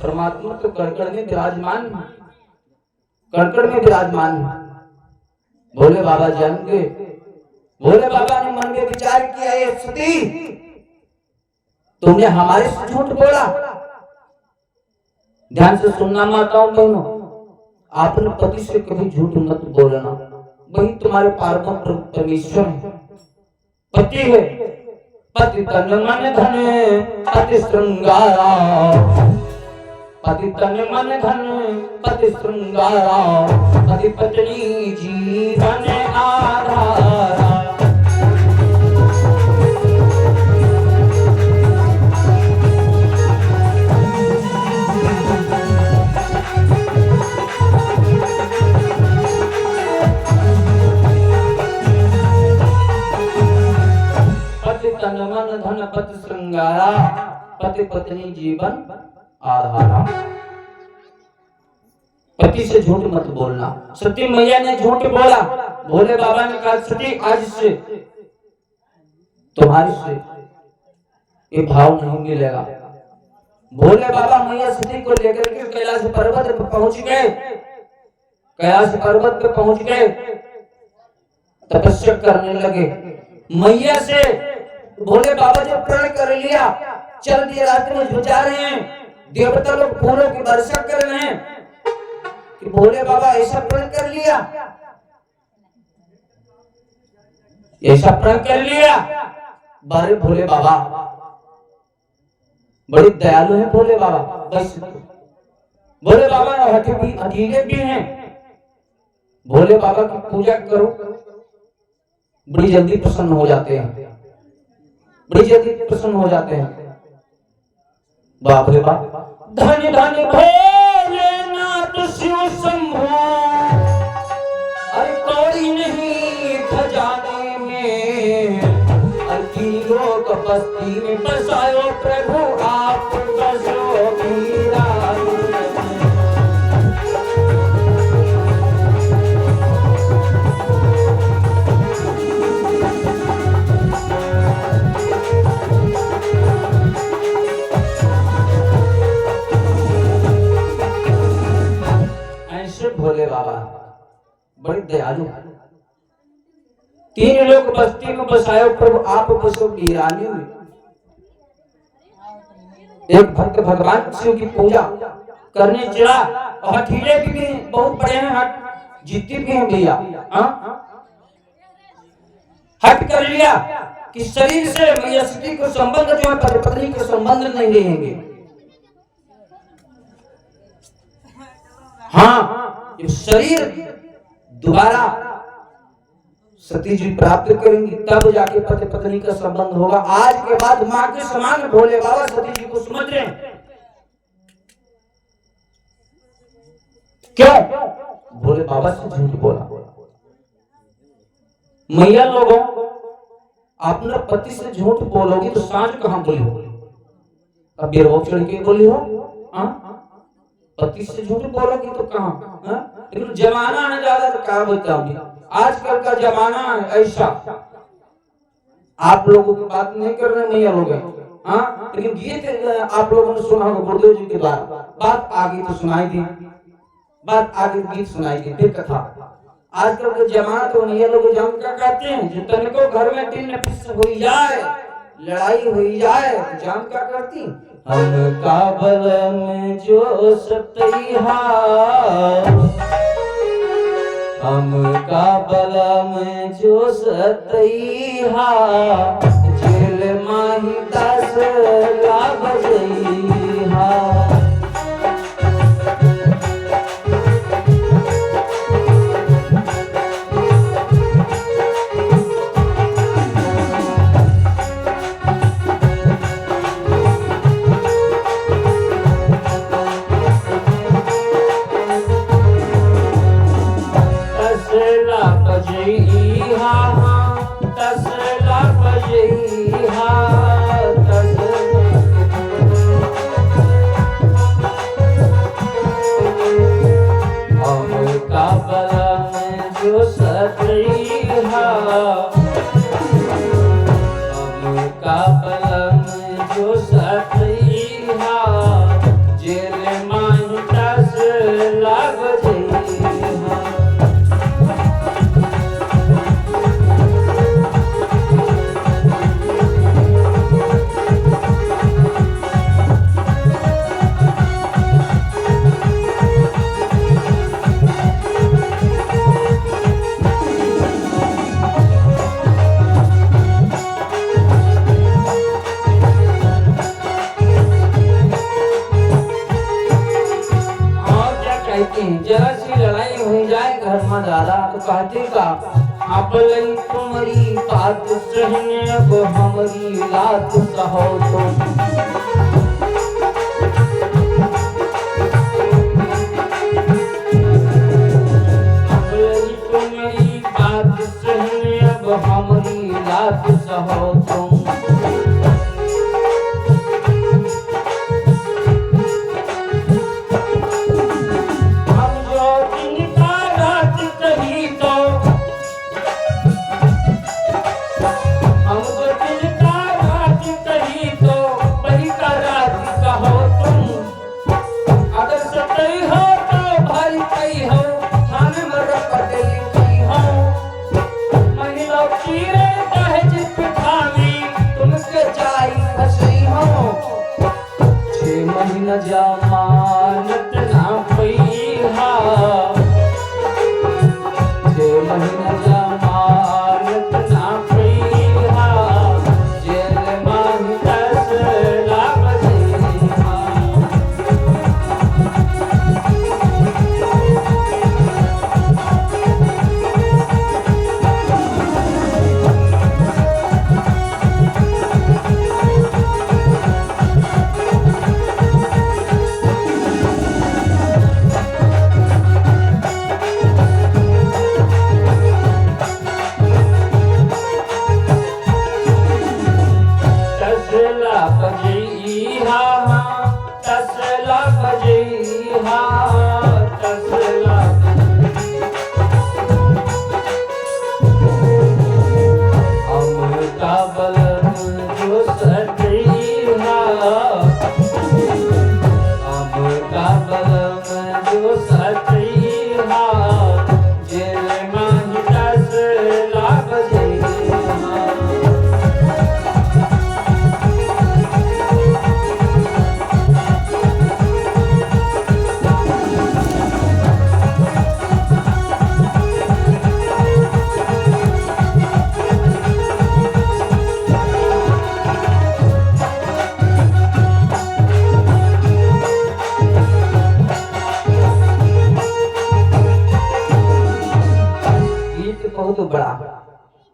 परमात्मा तो कड़कड़ में विराजमान, कड़कड़ में विराजमान। भोले बाबा जान गए। भोले बाबा ने मन में विचार किया, ये सती तुमने हमारे से झूठ बोला। ध्यान से सुनना माताओं बहनों, आपने पति से कभी झूठ मत बोलना, वही तुम्हारे पारम परमेश्वर है, पति है। पति तन मन धन पति श्रृंगारा, पति तन मन धन पति श्रृंगारा, पति पत्नी जीवन आधारा। तन मन धन पति श्रृंगारा, पति पत्नी जीवन आधारा। पति से झूठ मत बोलना। सती मैया ने झूठ बोला। भोले बाबा ने कहा, सती आज से तुम्हारी से ये भाव नहीं मिलेगा। भोले बाबा मैया सती को लेकर के कैलाश पर्वत पर पहुंच गए। कैलाश पर्वत पर पहुंच गए, तपस्या करने लगे। मैया से भोले बाबा जब प्रण कर लिया, चल दिए रास्ते में जा रहे हैं, देवता लोग फूलों की वर्षा कर रहे हैं कि भोले बाबा ऐसा प्रण कर लिया, ऐसा प्रण कर लिया। बारे भोले बाबा बड़े दयालु हैं। भोले बाबा बस भोले बाबा हठीले भी हैं। भोले बाबा की पूजा करो, बड़ी जल्दी प्रसन्न हो जाते हैं, बड़ी जल्दी प्रसन्न हो जाते हैं। बाप रे बाप। धन धन भोलेनाथ शिव शंभु, अरे कौड़ी नहीं खजाने में, लोक बस्ती में बसायो प्रभु आप बसो मीरा। भोले बाबा बड़े दयालु। तीन लोग बस्ती में बसायो प्रभु आप बसो वीरानी में। एक भक्त भगवान शिव की पूजा करने चला, और हठीले भी बहुत बड़े हैं, हट जीती भी हैं भैया। हट कर लिया कि शरीर से मैया सती को संबंध जो है पत्नी के संबंध नहीं रहेंगे। हाँ, शरीर दोबारा सती जी प्राप्त करेंगी तब जाके पति पत्नी का संबंध होगा। आज के बाद मां के समान भोले बाबा सती जी को समझ रहे हैं। क्यों? भोले बाबा से झूठ बोला। मैया लोगों, अपने पति से झूठ बोलोगी तो सांझ कहां बोली हो? अब बेरवो चढ़ के बोली हो? पति से झूठ बोलोगी तो कहां? लेकिन जमाना है ज्यादा तो क्या बताऊंगी। आजकल का जमाना ऐसा, आप लोगों की बात नहीं कर रहे मैया लोग, लेकिन गीत आप लोगों ने सुना होगा गुरुदेव जी के द्वारा। बात आगे तो सुनाई दी, बात आगे गीत सुनाई दी, फिर कथा। आजकल का जमाना तो मैया लोग जान क्या कहते हैं, जो तनिको घर में दिन फिस हो जाए, लड़ाई हो जाए, जान क्या करती, हम काबल में जो सतैहा, हम काबल में जो सतैहा, जेल माही 10 ला बजैहा। जइहा हमका बलम जो सतइहा हमका बलम जो सतइहा जेल माहिता से लाग जइहा जरा सी लड़ाई हो जाए घर में दादा तो कहते का आप लई तुम्हारी बात सहने अब हमारी लात सहो आप लई तुम्हारी बात सहने अब हमारी लात सहो तुम जमानत ना पैहा 6 महीना जमानत ना पैहा जेल माहिता से लाग जइहा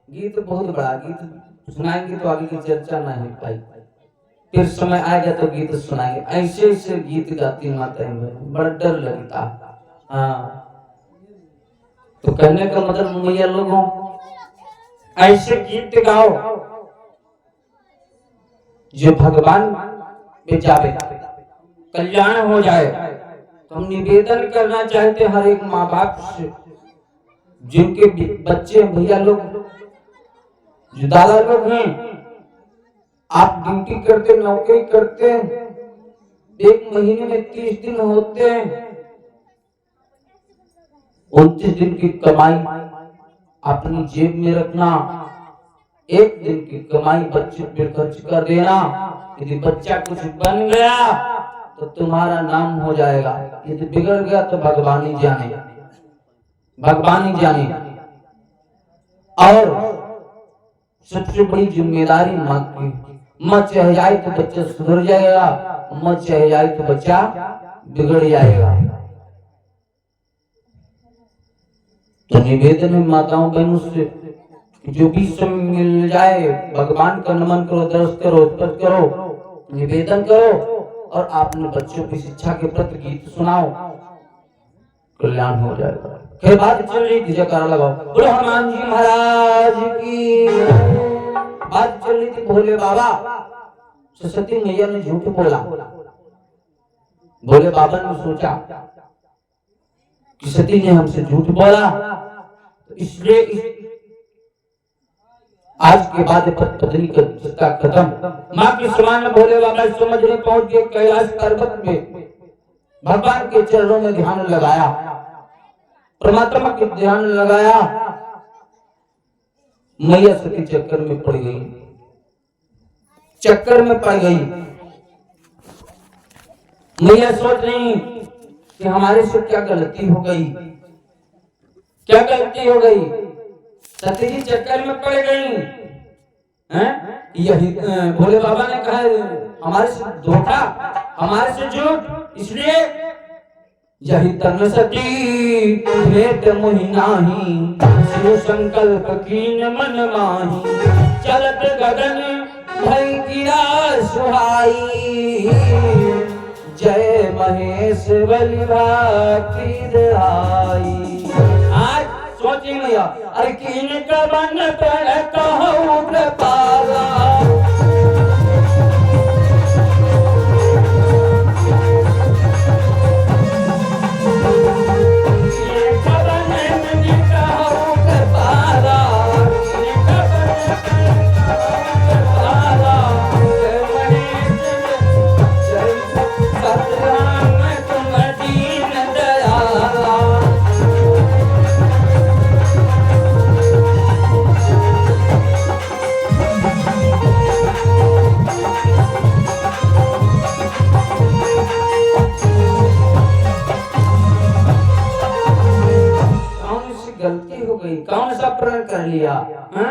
गीत बहुत बड़ा गीत सुनाएंगे तो आगे की चर्चा नहीं हो पाई फिर समय आएगा तो गीत सुनाएंगे ऐसे ऐसे गीत गाती माताएं बड़ा डर लगता हाँ तो कहने का मतलब मैया लोगों ऐसे गीत गाओ जो भगवान पे जावे कल्याण हो जाए तो हम निवेदन करना चाहते हर एक माँ बाप से जिनके बच्चे भैया लोग जो दादा लोग हैं आप ड्यूटी करते नौकरी करते एक महीने में 30 दिन होते हैं 29 दिन की कमाई अपनी जेब में रखना एक दिन की कमाई बच्चे पे खर्च कर देना यदि बच्चा कुछ बन गया तो तुम्हारा नाम हो जाएगा यदि बिगड़ गया तो भगवान ही जाने और सबसे बड़ी जिम्मेदारी माँ की माँ चाहे जाए तो बच्चा सुधर जाएगा माँ चाहे जाए तो बच्चा बिगड़ जाएगा तो निवेदन है माताओं बहनों से जो भी समय मिल जाए भगवान का नमन करो दर्श करो स्पर्श करो निवेदन करो और अपने बच्चों की शिक्षा के प्रति गीत सुनाओ कल्याण हो जाएगा फिर बात चल रही जयकारा लगाओ बोलो हनुमान जी महाराज की बात चल रही थी भोले बाबा सरस्वती मैया ने झूठ बोला। भोले बाबा ने सोचा कि सती ने हमसे झूठ बोला, तो इसलिए आज के बाद पत्नी का रिश्ता खत्म। माँ के समान भोले बाबा समझने पहुंच गए। कैलाश पर्वत में भगवान के चरणों में ध्यान लगाया, परमात्मा के ध्यान लगाया। मैया सती चक्कर में पड़ गई, चक्कर में पड़ गई। मैया सोच रही कि हमारे से क्या गलती हो गई, क्या गलती हो गई। सती जी चक्कर में पड़ गई हैं? यही भोले बाबा ने कहा हमारे से धोखा, हमारे से झूठ, इसलिए यही तन सती भेंट मोहि नाही, शिव संकल्प कीन मन माही। चलत गगन भई गिरा सुहाई, जय महेश बलि भाती दहाई। आज सोची मैया अरे किन कवन पर कहूँ कृपाला, कौन सा प्रण कर लिया हा?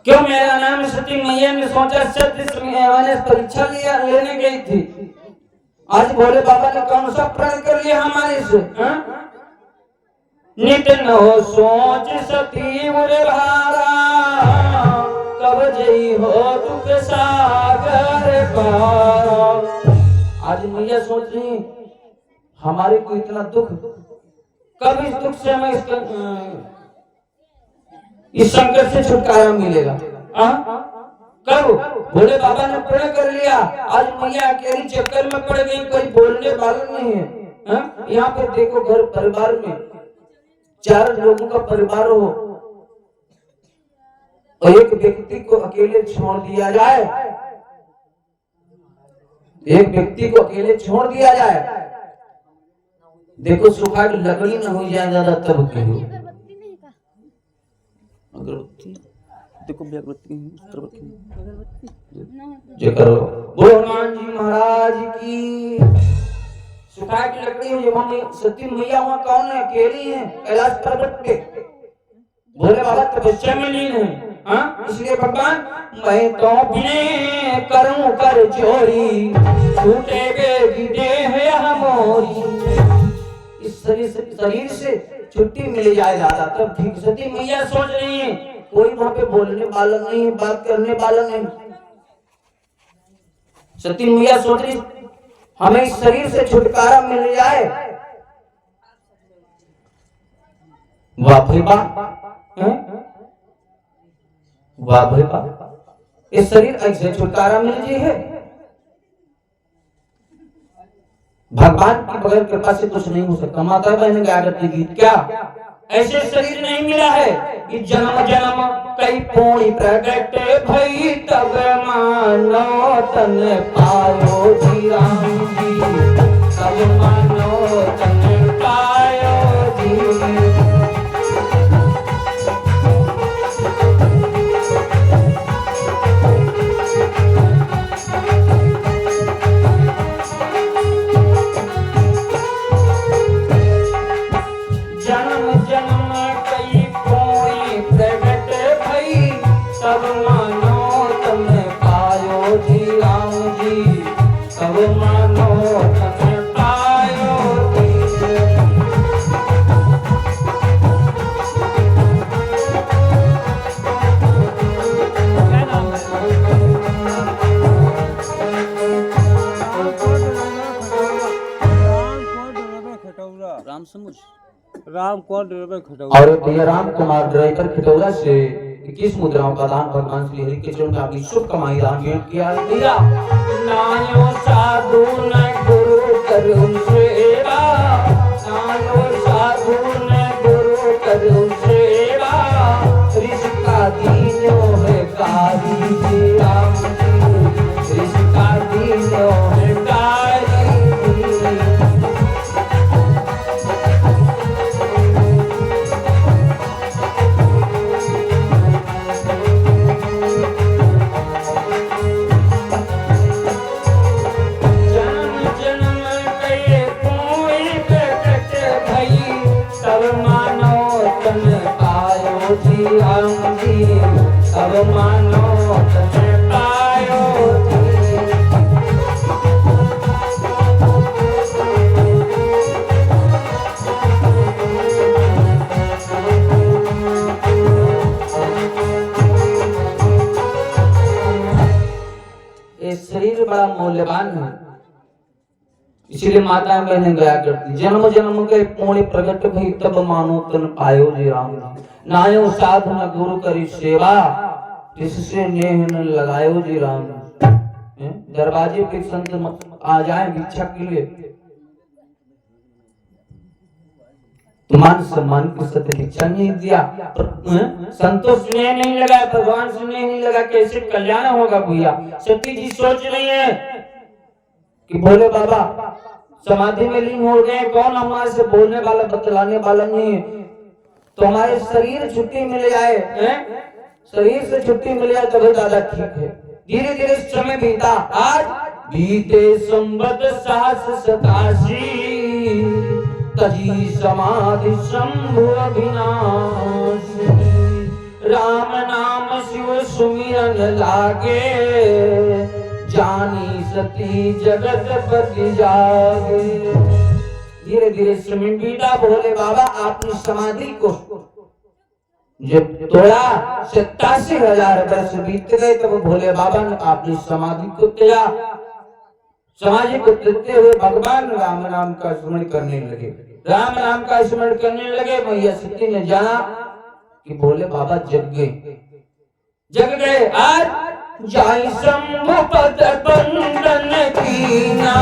क्यों मेरा नाम सती मैया ने सोचा सत्य परीक्षा लिया लेने गई थी। आज भोले बाबा ने कौन सा प्रण कर लिया हमारे से हा? नित न हो सोच सती उरे भारा, कब जई हो दुख सागर पार। आज मैया सोच रही हमारे को इतना दुख, कब इस दुख से हमें इस संकट से छुटकारा मिलेगा। कब भोले बाबा ने प्रण कर लिया। आज मैया अकेली चक्कर में पड़ गई, कोई बोलने वाला नहीं है। यहाँ पे देखो घर परिवार में 4 लोगों का परिवार हो और एक व्यक्ति को अकेले छोड़ दिया जाए, एक व्यक्ति को अकेले छोड़ दिया जाए, देखो सुखा की लकड़ी न हो जाए ज्यादा तब क्यों। अगरबत्ती देखो जो करो बोलो हनुमान जी महाराज की। सुखा की लकड़ी हो जब सती मैया वहां कौन है, अकेली है कैलाश पर्वत पे। भोले बाबा तपस्या में लीन है। इसलिए भगवान मैं तो बिने करूं कर चोरी, छूटे बेगी देह मोरी। इस शरीर से छुट्टी मिल जाए दादा तब ठीक। सती मैया सोच रही है कोई वहां पे बोलने वाला नहीं, बात करने वाला नहीं। सती मैया सोच रही हमें इस शरीर से छुटकारा मिल जाए। वाह भाई वाह, वाह भाई वाह, इस शरीर ऐसे छुटकारा मिल जी है। भगवान की बगैर कृपा से कुछ नहीं हो सकता। माता बहन गाया करती गीत क्या ऐसे शरीर नहीं मिला है। कि जन्म जन्म कई पूरी प्रकट भई, तब मानो तन पायो जी राम जी, तब मानो तन पायो जी। राम कौन ड्राइवर खटौरा और भैया राम कुमार ड्राइवर खटौरा से 21 मुद्राओं का दान भगवान श्री हरि के चरणों में आपकी शुभ कमाई दान भेंट किया दिया। नायो साधु न गुरु करुण सेवा, नायो साधु न गुरु करुण सेवा, ऋषिका दीनो है कारी जी राम जी, ऋषिका दीनो है कारी जी। जी राम जी अब मानो तने पायो जी। ये शरीर बड़ा मूल्यवान है, इसीलिए माता बहने गया करती, जन्म जन्म के पुण्य प्रकट भई तब मानो तन पायो जी राम जी। नायो साधु न गुरु करी सेवा, इससे नेह न लगायो जी राम। दरवाजे पे संत आ जाए भिक्षा के लिए तो मान सम्मान के साथ भिक्षा नहीं दिया, संतोष स्नेह नहीं लगा, भगवान स्नेह नहीं लगा, कैसे कल्याण होगा भैया। सती जी सोच रही है कि भोले बाबा समाधि में लीन हो गए, कौन हमारे से बोलने वाला बतलाने वाला नहीं है, तो हमारे शरीर छुट्टी मिल जाए, शरीर से छुट्टी मिल जाए तभी दादा ठीक है। धीरे धीरे समय बीता, आज बीते संवत 87 तजी समाधि शंभु अविनाशी। राम नाम शिव सुमिरन लागे, जानी सती जगत पति जागे। धीरे धीरे समय बीता, भोले बाबा आपने समाधि को जब तोड़ा 87,000 वर्ष बीत गए, तब भोले बाबा ने अपनी समाधि को त्यागा। समाधि को त्यागते हुए भगवान राम नाम का स्मरण करने लगे, राम नाम का स्मरण करने लगे। मैया सती ने जाना कि भोले बाबा जग गए। आज जाई शंभु पद बंदन कीना,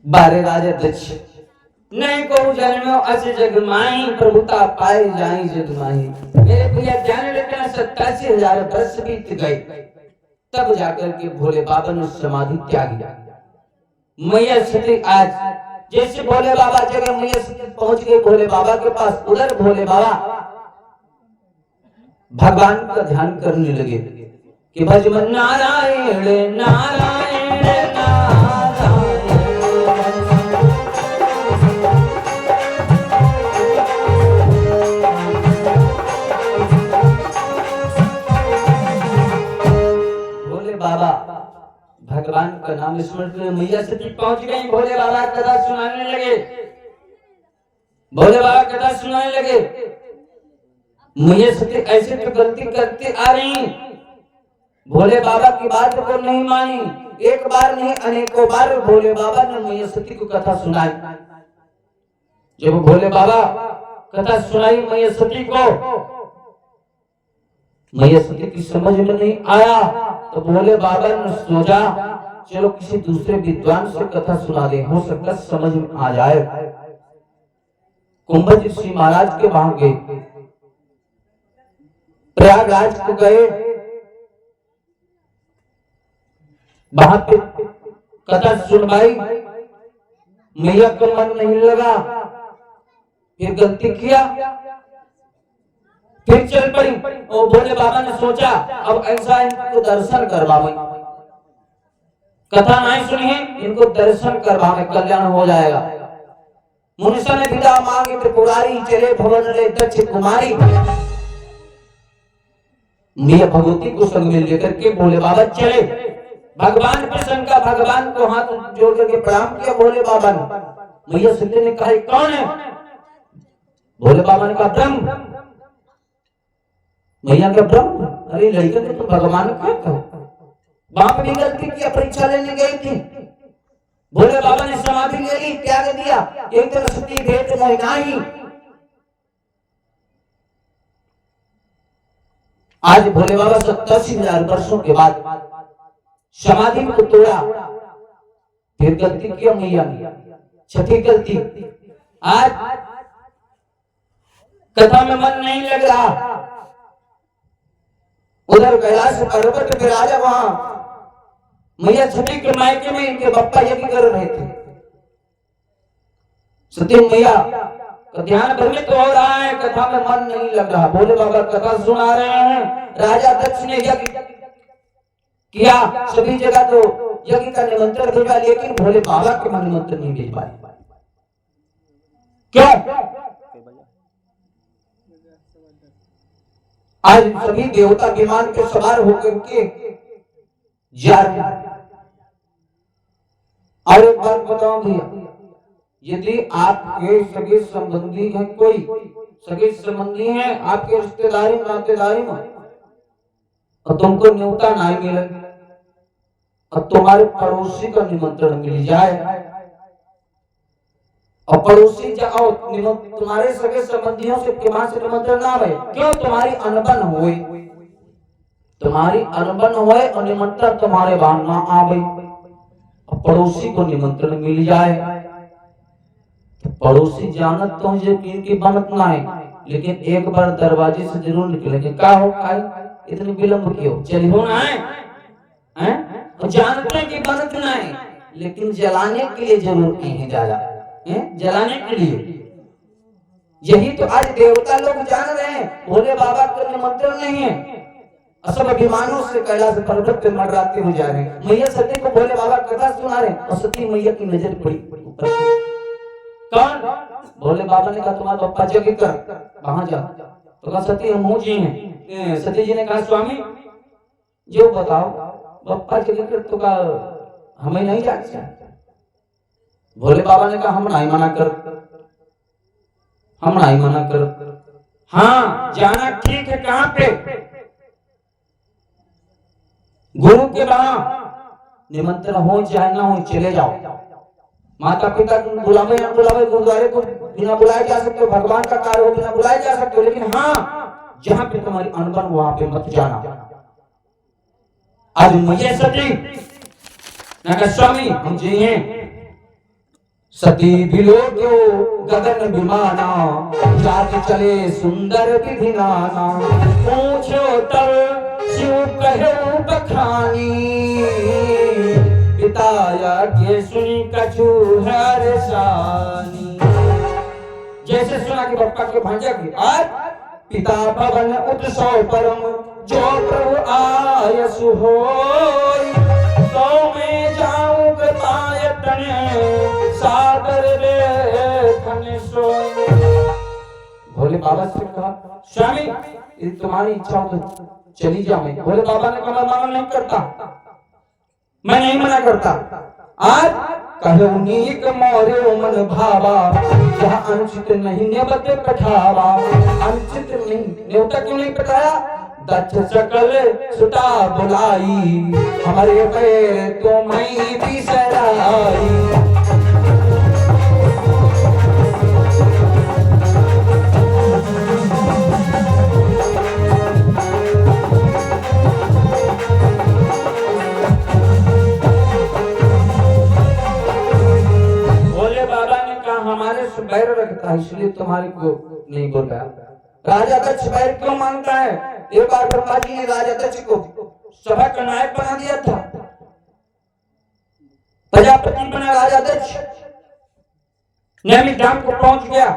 बारे राजा दक्ष नहीं को जन्मो अस जग माही प्रभुता पाए जाई जग माही। मेरे भैया ध्यान रखना 87,000 वर्ष बीत गए तब जाकर के भोले बाबा ने समाधि त्यागी। मैया सती आज जैसे भोले बाबा जगह मैया सती पहुंच गए भोले बाबा के पास, उधर भोले बाबा भगवान का ध्यान करने लगे कि भज मन नारायण नारायण नारायण। भोले बाबा भगवान का नाम स्मरण करके मैया सती पहुंच गई। भोले बाबा कथा सुनाने लगे, भोले बाबा कथा सुनाने लगे। मैया सती ऐसे तो गलती करती आ रही, भोले बाबा की बात को नहीं मानी। एक बार नहीं अनेकों बार भोले बाबा ने मैया सती को कथा सुनाई। जब भोले बाबा कथा सुनाई मैया सती को, मैया सती की समझ में नहीं आया तो भोले बाबा ने सोचा चलो किसी दूसरे विद्वान से कथा सुना दे, हो सकता समझ में आ जाए। कुंभज ऋषि महाराज के वहां गए, प्रयागराज को गए, वहां पे कथा सुनवाई। मैया को मन नहीं लगा, फिर गलती किया, फिर चल पड़ी। और भोले बाबा ने सोचा अब ऐसा इनको दर्शन करवावे, कथा नहीं सुनी है इनको दर्शन करवावे, कल्याण हो जाएगा। मुनिषा ने विदा मांगी तो पुरारी चले भवन ले दक्ष कुमारी। मैया भगवती को संग में लेकर के भोले बाबा चले भगवान के संग का, भगवान को हाथ जोड़ करके प्रणाम किया भोले बाबा ने। मैया सती ने कहा कौन है? भोले बाबा ने कहा ब्रह्म। मैया का ब्रह्म? अरे लड़के ने तो भगवान क्या कहा, बाप ने गलती किया, परीक्षा लेने गई थी। भोले बाबा ने समाधि ले ली, त्याग दिया, एक तरह सती भेंट नहीं। आज भोले बाबा 87,000 वर्षों के बाद समाधि को तोड़ा, फिर गलती किया मैया ने, छठी गलती। आज कथा में मन नहीं लग रहा, उधर कैलाश पर्वत पे राजा वहां मैया सती के मायके में इनके बप्पा यज्ञ कर रहे थे। सती मैया का ध्यान भ्रमित हो रहा है, कथा में मन नहीं लग रहा। भोले बाबा कथा सुना रहे हैं, राजा दक्ष ने यज्ञ किया, सभी जगह तो यज्ञ का निमंत्रण भेजा, लेकिन भोले बाबा के मन निमंत्रण नहीं भेज पाए। क्यों? आज सभी देवता विमान के सवार होकर के जा रहे हैं। और एक बात बताऊं भैया, यदि आपके सगे संबंधी है, कोई सगे संबंधी है आपके रिश्तेदारी नातेदारी में, और तुमको न्योता नहीं मिले और तुम्हारे पड़ोसी का निमंत्रण मिल जाए, और पड़ोसी जाओ तुम्हारे सगे संबंधियों से के वहां से निमंत्रण ना आवे, क्यों? तुम्हारी अनबन हुई, तुम्हारी अनबन हुए और निमंत्रण तुम्हारे वहां ना आवे, और पड़ोसी को निमंत्रण मिल जाए तो पड़ोसी जानत तो इनकी बनत ना है, लेकिन एक बार दरवाजे से जरूर निकलेंगे। क्या हो खाई इतनी विलंब क्यों? चली हो ना है? जानते की बनत ना है, लेकिन जलाने के लिए जरूर नहीं जाया, जलाने के लिए। यही तो आज देवता लोग जान रहे हैं, भोले बाबा का निमंत्रण नहीं है, सब अभिमानों से कैलाश पर्वत पे मंडराते हुए जा रहे हैं। मैया सती को भोले बाबा कथा सुना रहे हैं और सती मैया की नजर पड़ी ऊपर। कौन? भोले बाबा ने कहा तुम्हारा पप्पा जग कर वहां जा, तो कहा सती हम जी हैं। सती जी ने कहा स्वामी जो बताओ, पप्पा जग कर तो कहा हमें नहीं जाना। भोले बाबा ने कहा हम नहीं मना कर, हम नहीं मना कर। हाँ जाना ठीक है, कहां पे? गुरु के वहां निमंत्रण हो चाहे ना हो चले जाओ। माता पिता बुलावे या बुलावे, गुरुद्वारे को बिना बुलाए जा सकते हो, भगवान का कार्य हो बिना बुलाए जा सकते हो, लेकिन हाँ जहां पे तुम्हारी अनबन वहां पे मत जाना। आज मैया सती ना स्वामी हम जी हैं, सती बिलोक्यो गगन विमाना, जाति चले सुंदर विधि नाना। पूछो तब शिव कहो बखानी, पिता के सुनी कछु हर्षानी। जैसे सुना कि बप्पा के भांजा की आज पिता भवन उत्सव परम, जो प्रभु आयसु होय। तो मैं जाऊं कृपायतन, सादर लेखन सोय। भोले बाबा से कहा स्वामी यदि तुम्हारी इच्छा हो तो चली जाओ। भोले बाबा ने कहा मना नहीं करता, मैं नहीं मना करता। आज कहो नीक मोरे मन भावा, जहाँ अनुचित नहीं नेवते पठावा। अनुचित नहीं नेवता क्यों नहीं पठाया? दक्ष सकल सुता बुलाई, हमारे पैर तो मैं बिसराई। हमारे से बैर रखता है इसलिए तुम्हारे को नहीं बोल रहा। राजा दक्ष बैर क्यों मानता है? एक बार ब्रह्मा जी ने राजा दक्ष को सभा का नायक बना दिया था, प्रजापति बना राजा दक्ष। नैमिषधाम को पहुंच गया,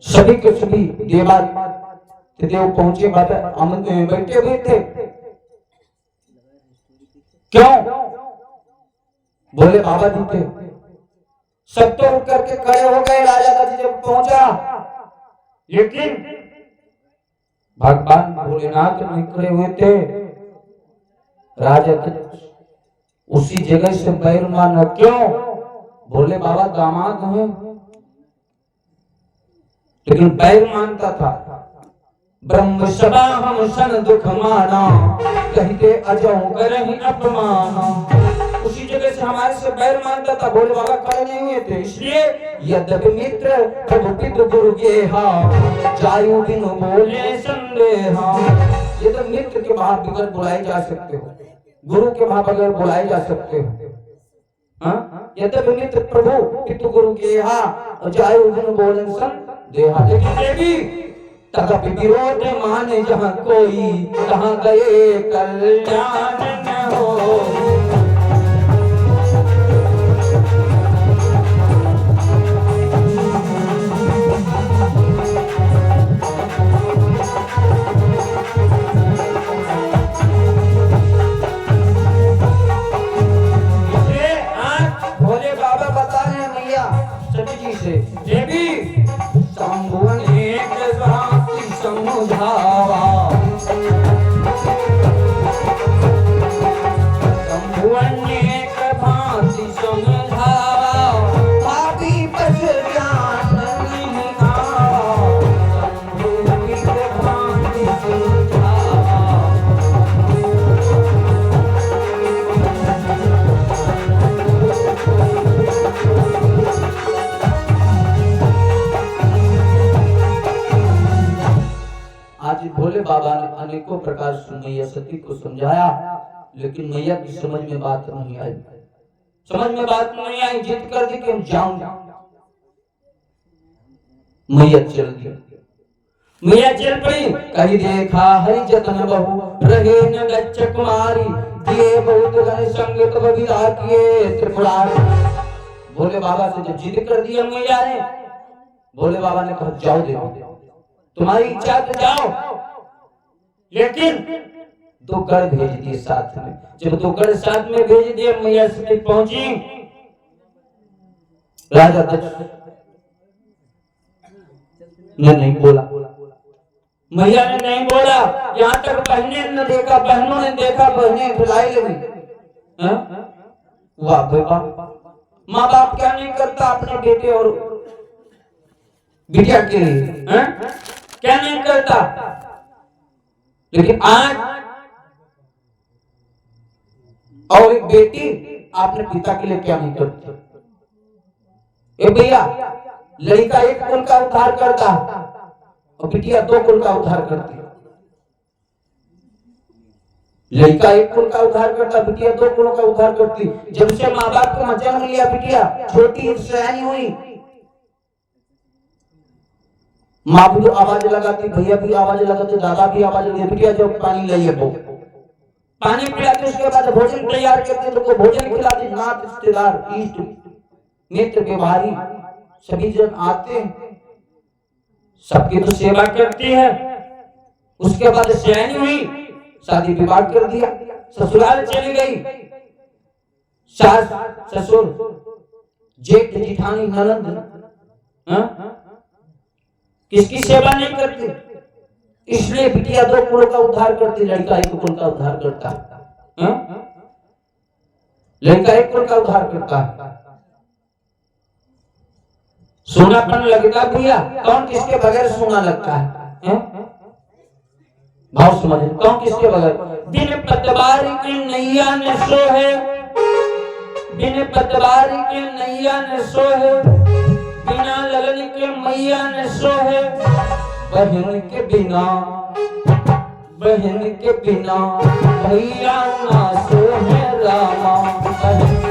सभी के सभी देव पहुंचे, बैठे हुए थे। क्यों? बोले बाबा जी थे। सब तो उठ करके खड़े हो गए राजा दक्ष जब पहुंचा, लेकिन भगवान भोलेनाथ नहीं खड़े हुए थे। राजा दक्ष उसी जगह से बैर माना। क्यों? भोले बाबा दामाद हैं, लेकिन बैर मानता था। ब्रह्म सभा हम सन दुख माना, कहते अजो करहि अपमाना। उसी जगह से हमारे से बैर मानता था। भोले बाबा खड़े नहीं हुए थे, इसलिए यद्यपि मित्र प्रभु पितु गुरु गेहा, जायु बिनु बोले संदेहा। ये तो मित्र के बाहर बगैर बुलाए जा सकते हो, गुरु के बाहर बगैर बुलाए जा सकते हो। यद्यपि मित्र प्रभु पितु गुरु गेहा, जायु बिनु बोले संदेहा। लेकिन देवी तथापि विरोध माने जहाँ कोई, कहाँ गए कल्याण न हो। भोले बाबा बता रहे मैया सती जी से, देवी शंभुवन एक भांति समझावा, शंभुवन एक भांति समझावा। भाभी पस ज्ञान नहीं आवा, शंभुवन एक भांति समझावा। आज भोले बाबा ने अनेकों प्रकार से मैया सती को समझाया, लेकिन मैया की समझ में बात नहीं आई। समझ में बात नहीं आई, जिद कर दी कि हम जाऊंगा। मैया चल दी, मैया चल पड़ी। कहीं देखा हरि जतन बहु, रहे न गच्छ कुमारी, दिए बहुत घन संग तब विदा किए त्रिपुरारी। भोले बाबा से जब जिद कर दिया मैया ने, भोले बाबा ने कहा जाओ देखो, तुम्हारी इच्छा तो जाओ, लेकिन दो गढ़ भेज दिए साथ में। जब दो गढ़ साथ में भेज दिए, मैया सती पहुंची। राजा दक्ष ने नहीं बोला, मैया ने नहीं बोला। यहाँ तक बहने ने देखा, बहनों ने देखा, बहनें बुलाई लगी। वाह भाई, माँ बाप क्या नहीं करता अपने बेटे और बिटिया के लिए, क्या नहीं करता। लेकिन आज और एक बेटी अपने पिता के लिए क्या नहीं करती। ए भैया, लड़का एक कुल का उद्धार करता और बिटिया दो कुल का उद्धार करती। लड़का एक कुल का उद्धार करता, बिटिया दो कुलों का उद्धार करती। जब से माँ बाप को जन्म लिया, बिटिया छोटी सयानी हुई, माँ भी आवाज लगाती, भैया भी आवाज लगाते, दादा भी आवाज लगाते, बिटिया जब पानी लाइए वो पानी पिलाते, उसके बाद भोजन तैयार करते, लोग को भोजन खिलाते। नात रिश्तेदार इष्ट मित्र व्यवहारी सभी जन आते हैं, सबकी तो सेवा करती है। उसके बाद सयानी हुई, शादी विवाह कर दिया, ससुराल चली गई। सास ससुर जेठ जेठानी ननद किसकी सेवा नहीं करती, इसलिए बिटिया दो कुलों का उद्धार करती, लड़का एक कुल का उद्धार करता। लड़का एक कुल का उद्धार करता। सोनापन लगता भैया, कौन किसके बगैर सोना लगता है? भाव समझ, कौन किसके बगैर? बिन पतवार के नैया ने सोहे, बिन पतवार के नैया ने सोहे, बिना लगन के मैया ने सोहे। बहन के बिना, बहन के बिना भैया ना सोहे रामा, बहन